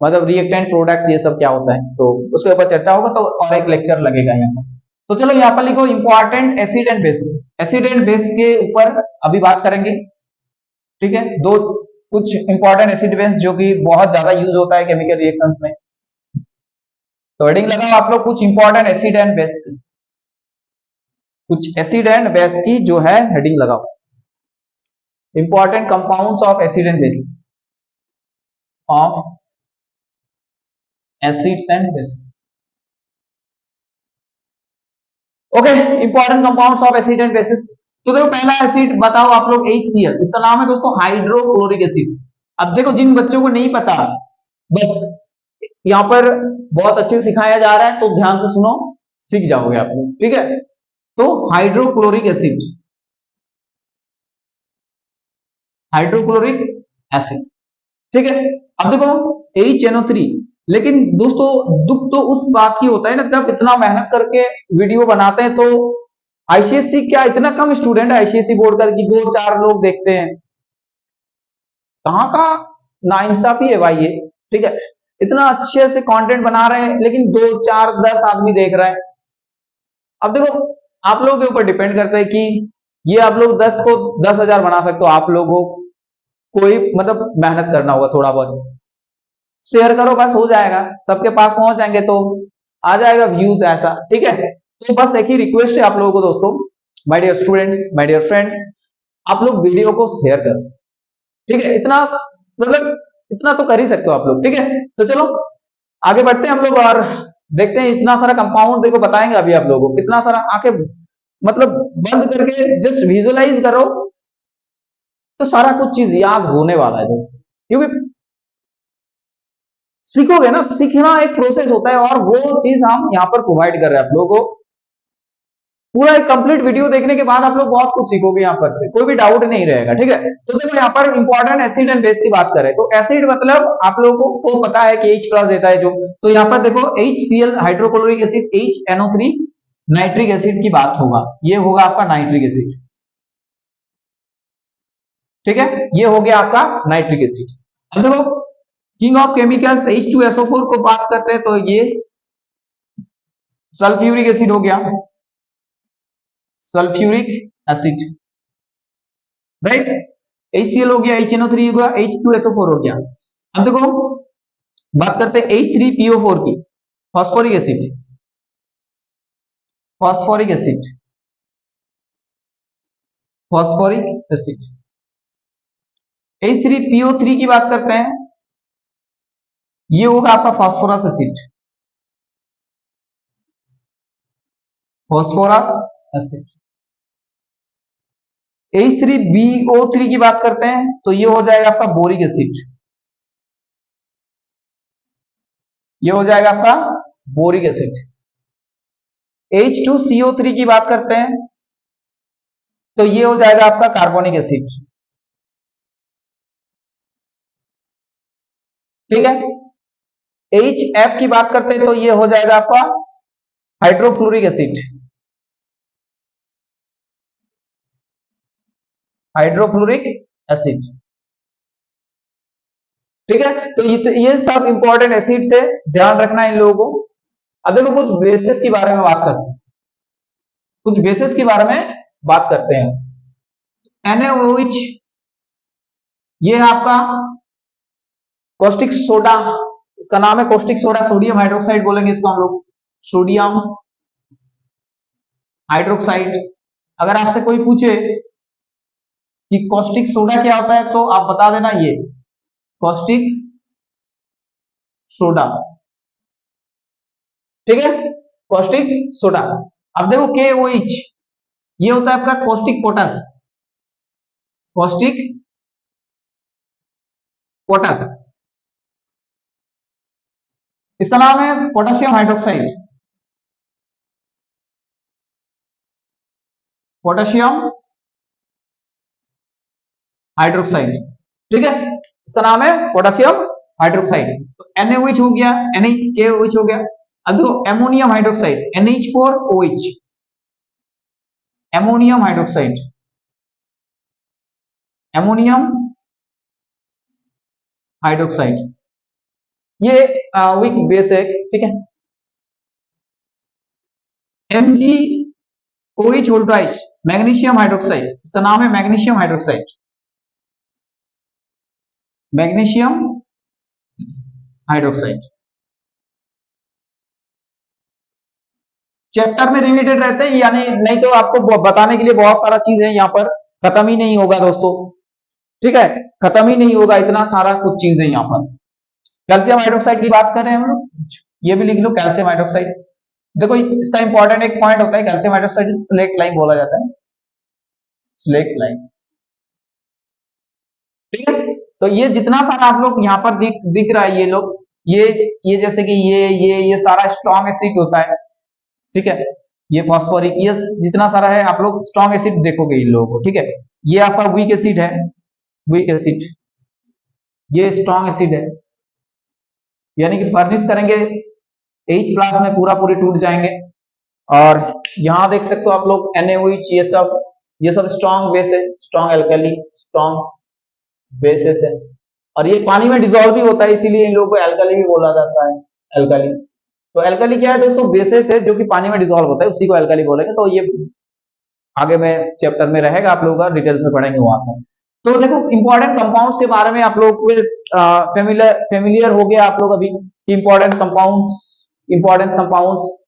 मतलब रिएक्टेंट प्रोडक्ट्स ये सब क्या होता है, तो उसके ऊपर चर्चा होगा, तो और एक लेक्चर लगेगा यहाँ पर। तो चलो यहाँ पर लिखो important acid and base. Acid and base के ऊपर अभी बात करेंगे। ठीक है, दो कुछ इंपॉर्टेंट एसिड बेस जो कि बहुत ज्यादा यूज होता है केमिकल रिएक्शंस में। तो हेडिंग लगाओ आप लोग कुछ इंपॉर्टेंट एसिड एंड बेस, कुछ एसिड एंड बेस की जो है हेडिंग लगाओ। Important compounds of acid and base, of acids and bases. Okay, important compounds of acid and bases. तो देखो पहला एसिड बताओ आप लोग HCl, इसका नाम है दोस्तों हाइड्रोक्लोरिक एसिड। अब देखो जिन बच्चों को नहीं पता, बस यहाँ पर बहुत अच्छे से सिखाया जा रहा है, तो ध्यान से सुनो, सीख जाओगे आप लोग। ठीक है, तो हाइड्रोक्लोरिक एसिड, हाइड्रोक्लोरिक एसिड। ठीक है, अब देखो HNO3। लेकिन दोस्तों दुख तो उस बात की होता है ना, जब इतना मेहनत करके वीडियो बनाते हैं, तो ICSE क्या इतना कम स्टूडेंट है ICSE बोर्ड का कि 2-4 लोग देखते हैं? कहाँ का नाइंसाफी है भाई ये। ठीक है, इतना अच्छे से कंटेंट बना रहे हैं, लेकिन 2-4-10 आदमी देख रहे हैं। अब देखो आप लोगों के ऊपर डिपेंड करता है कि ये आप लोग 10 को 10,000 बना सकते हो। आप लोगों को कोई मतलब मेहनत करना होगा, थोड़ा बहुत शेयर करो, बस हो जाएगा, सबके पास पहुंच जाएंगे तो आ जाएगा व्यूज ऐसा। ठीक है, तो बस एक ही रिक्वेस्ट है आप लोगों को दोस्तों, my dear students, my dear friends, आप लोग वीडियो को शेयर करो। ठीक है, इतना मतलब इतना तो कर ही सकते हो आप लोग। ठीक है, तो चलो आगे बढ़ते हैं हम लोग और देखते हैं। इतना सारा कंपाउंड देखो बताएंगे अभी आप लोगों को, कितना सारा आके मतलब बंद करके जस्ट विजुअलाइज करो, तो सारा कुछ चीज याद होने वाला है दोस्तों। क्योंकि सीखोगे ना, सीखना एक प्रोसेस होता है, और वो चीज हम यहाँ पर प्रोवाइड कर रहे हैं आप लोगों को। पूरा एक कंप्लीट वीडियो देखने के बाद आप लोग बहुत कुछ सीखोगे यहाँ पर से, कोई भी डाउट नहीं रहेगा। ठीक है, तो देखो यहाँ पर इंपॉर्टेंट एसिड एंड बेस की बात करें, तो एसिड मतलब आप लोगों को पता है कि H+ देता है जो, तो यहाँ पर देखो HCl hydrochloric acid, HNO3 nitric acid की बात होगा, ये होगा आपका नाइट्रिक एसिड। ठीक है, ये हो गया आपका नाइट्रिक एसिड। अब देखो किंग ऑफ केमिकल्स H2SO4 को बात करते हैं, तो ये सल्फ्यूरिक एसिड हो गया, सल्फ्यूरिक एसिड, राइट। HCl हो गया, HNO3 हो गया, H2SO4 हो गया। अब देखो बात करते हैं H3PO4 की, phosphoric acid, phosphoric acid, phosphoric acid. H3PO3 की बात करते हैं, ये होगा आपका phosphorous acid, phosphorous acid. H3BO3 की बात करते हैं, तो ये हो जाएगा आपका बोरिक एसिड, ये हो जाएगा आपका बोरिक एसिड। H2CO3 की बात करते हैं, तो ये हो जाएगा आपका कार्बोनिक एसिड। ठीक है, HF की बात करते हैं, तो ये हो जाएगा आपका हाइड्रोफ्लोरिक एसिड। Hydrofluoric acid. ठीक है, तो ये सब इंपॉर्टेंट एसिड्स है, ध्यान रखना है इन लोगों को। अब देखो कुछ बेसिस के बारे में बात करते हैं, कुछ बेसिस के बारे में बात करते हैं। NaOH, ये है आपका कॉस्टिक सोडा, इसका नाम है कॉस्टिक सोडा, सोडियम हाइड्रोक्साइड बोलेंगे इसको हम लोग, सोडियम हाइड्रोक्साइड। अगर आपसे कोई पूछे कि कॉस्टिक सोडा क्या होता है तो आप बता देना ये कॉस्टिक सोडा। ठीक है, कॉस्टिक सोडा। अब देखो KOH, ये होता है आपका कॉस्टिक पोटास, कॉस्टिक पोटास, इसका नाम है पोटेशियम हाइड्रोक्साइड, पोटेशियम हाइड्रोक्साइड। ठीक है, इसका नाम है पोटेशियम हाइड्रोक्साइड। तो NaOH हो गया, NaKOH हो गया। अब देखो ammonium hydroxide, NH4OH, ammonium hydroxide, ammonium hydroxide, ये वीक बेस है। ठीक है, MgOH वोल्टाइज, मैग्नीशियम हाइड्रोक्साइड, इसका नाम है magnesium hydroxide, magnesium hydroxide. Chapter में रिलेटेड रहते हैं, यानी नहीं तो आपको बताने के लिए बहुत सारा चीज है यहाँ पर, खत्म ही नहीं होगा दोस्तों। ठीक है, खत्म ही नहीं होगा, इतना सारा कुछ चीज है यहाँ पर। कैल्शियम हाइड्रोक्साइड की बात कर रहे हैं हम लोग, ये भी लिख लो कैल्शियम हाइड्रोक्साइड। देखो इसका इंपॉर्टेंट एक पॉइंट होता है, कैल्शियम हाइड्रोक्साइड स्लेट लाइन बोला जाता है, स्लेट लाइन। ठीक है, तो ये जितना सारा आप लोग यहाँ पर दिख रहा है, ये लोग, ये जैसे कि ये सारा स्ट्रॉन्ग एसिड होता है। ठीक है, ये फॉस्फोरिक, ये जितना सारा है आप लोग स्ट्रॉन्ग एसिड देखोगे इन लोगों को। ठीक है, ये आपका वीक एसिड है, वीक एसिड, ये स्ट्रॉन्ग एसिड है, यानी कि फर्निश करेंगे H+ में पूरा पूरी टूट जाएंगे। और यहां देख सकते हो आप लोग NaOH, ये सब स्ट्रॉन्ग बेस है, स्ट्रॉन्ग एल्कली, स्ट्रॉन्ग बेसिस है। और ये पानी में डिजोल्व भी होता है, इसीलिए इन लोगों को एल्कली भी बोला जाता है, एल्कली। तो एल्कली क्या है दोस्तों, बेसिस है जो कि पानी में डिजोल्व होता है, उसी को एल्कली बोलेंगे। तो ये आगे में चैप्टर में रहेगा, आप लोगों का डिटेल्स में पढ़ेंगे वहां पर। तो देखो इंपॉर्टेंट कंपाउंड्स के बारे में आप लोग को फेमिलियर हो गया आप लोग अभी, इंपॉर्टेंट कंपाउंड्स,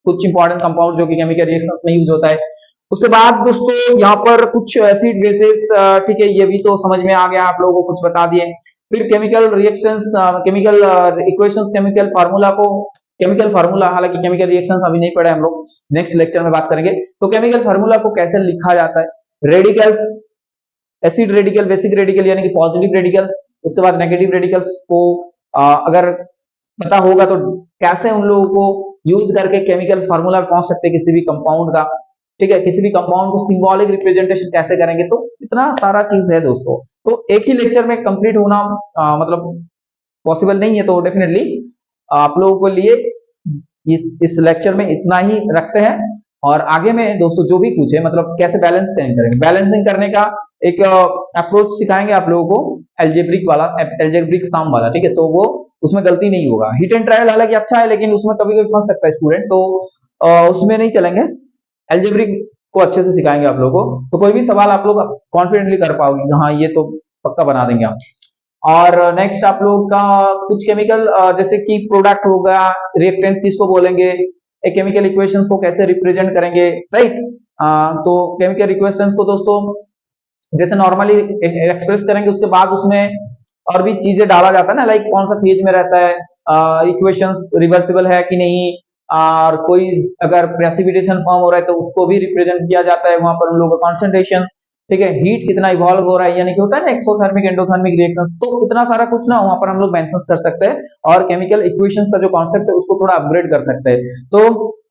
कुछ इंपॉर्टेंट कंपाउंड जो कि केमिकल रिएक्शंस में यूज होता है। उसके बाद दोस्तों यहाँ पर कुछ एसिड बेसिस, ठीक है, ये भी तो समझ में आ गया, आप लोगों को कुछ बता दिए। फिर chemical reactions, chemical equations, chemical formula को, केमिकल फार्मूला, हालांकि केमिकल रिएक्शंस अभी नहीं पढ़े हम लोग, नेक्स्ट लेक्चर में बात करेंगे। तो केमिकल फार्मूला को कैसे लिखा जाता है, radicals, acid radical, basic radical यानी कि पॉजिटिव रेडिकल्स, उसके बाद नेगेटिव रेडिकल्स को अगर पता होगा तो कैसे उन लोगों को यूज करके केमिकल फार्मूला पहुंच सकते हैं किसी भी कंपाउंड का। ठीक है, किसी भी कंपाउंड को सिंबॉलिक रिप्रेजेंटेशन कैसे करेंगे, तो इतना सारा चीज है दोस्तों। तो एक ही लेक्चर में कंप्लीट होना मतलब पॉसिबल नहीं है, तो डेफिनेटली आप लोगों के लिए इस लेक्चर में इतना ही रखते हैं। और आगे में दोस्तों जो भी पूछे, मतलब कैसे बैलेंस करेंगे, बैलेंसिंग करने का एक अप्रोच सिखाएंगे आप लोगों को, एल्जेब्रिक वाला, एल्जेब्रिक सम वाला। ठीक है, तो वो उसमें गलती नहीं होगा। हिट एंड ट्रायल हालांकि अच्छा है, लेकिन उसमें कभी कभी फंस सकता है स्टूडेंट, तो उसमें नहीं चलेंगे, एल्जेब्रिक को अच्छे से सिखाएंगे आप लोगों को। तो कोई भी सवाल आप लोग कॉन्फिडेंटली कर पाओगे, हाँ ये तो पक्का बना देंगे आप। और नेक्स्ट आप लोग का कुछ केमिकल, जैसे कि प्रोडक्ट होगा, रिएक्टेंट्स किसको बोलेंगे, केमिकल इक्वेशंस को कैसे रिप्रेजेंट करेंगे, राइट। तो केमिकल इक्वेशंस को दोस्तों जैसे नॉर्मली एक्सप्रेस करेंगे, उसके बाद उसमें और भी चीजें डाला जाता है ना, लाइक कौन सा फेज में रहता है, इक्वेशंस रिवर्सिबल है कि नहीं, और कोई अगर प्रेसिपिटेशन फॉर्म हो रहा है तो उसको भी रिप्रेजेंट किया जाता है वहां पर उन लोगों का कॉन्सेंट्रेशन। ठीक है, हीट कितना इवॉल्व हो रहा है, यानी कि होता है ना एक्सोथर्मिक एंडोथर्मिक रिएक्शंस, तो इतना सारा कुछ ना वहां पर हम लोग मेंशन कर सकते हैं, और केमिकल इक्वेशंस का जो कॉन्सेप्ट है उसको थोड़ा अपग्रेड कर सकते हैं। तो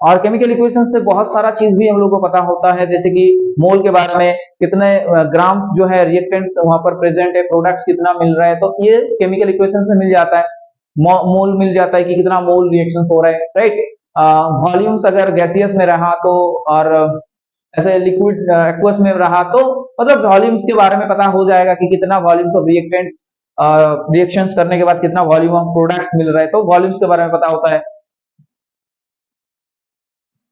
और केमिकल इक्वेशंस से बहुत सारा चीज भी हम लोग को पता होता है, जैसे कि मोल के बारे में, कितने ग्राम्स जो है रिएक्टेंट्स वहां पर प्रेजेंट है, प्रोडक्ट्स कितना मिल रहा है, तो ये केमिकल इक्वेशन से मिल जाता है। मोल मिल जाता है कि कितना मोल रिएक्शंस हो रहा है, राइट। वॉल्यूम्स अगर गैसियस में रहा तो, और ऐसे लिक्विड एक्वस में रहा तो मतलब वॉल्यूम्स के बारे में पता हो जाएगा कि कितना वॉल्यूम्स ऑफ रिएक्टेंट रिएक्शंस करने के बाद कितना वॉल्यूम ऑफ प्रोडक्ट्स मिल रहा है, तो वॉल्यूम्स के बारे में पता होता है।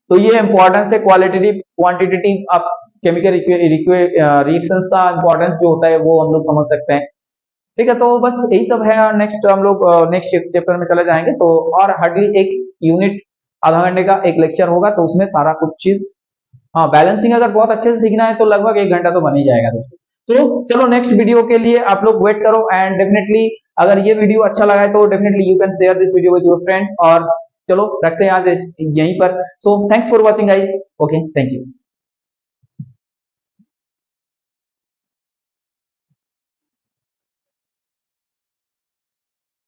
तो ये इंपॉर्टेंस है क्वालिटेटिव क्वांटिटेटिव आप केमिकल रिएक्शंस का इंपॉर्टेंस जो होता है वो हम लोग समझ सकते हैं। ठीक है, तो बस यही सब है। नेक्स्ट हम लोग नेक्स्ट चैप्टर में चले जाएंगे, तो और हार्डली एक यूनिट आधा घंटे का एक लेक्चर होगा, तो उसमें सारा कुछ चीज, हाँ बैलेंसिंग अगर बहुत अच्छे से सीखना है तो लगभग 1 घंटा तो बन ही जाएगा दोस्तों। तो चलो नेक्स्ट वीडियो के लिए आप लोग वेट करो, एंड डेफिनेटली अगर ये वीडियो अच्छा लगा है तो definitely you can share this video with your friends. और चलो रखते हैं आज यहीं पर। So thanks for watching guys. Okay, thank you.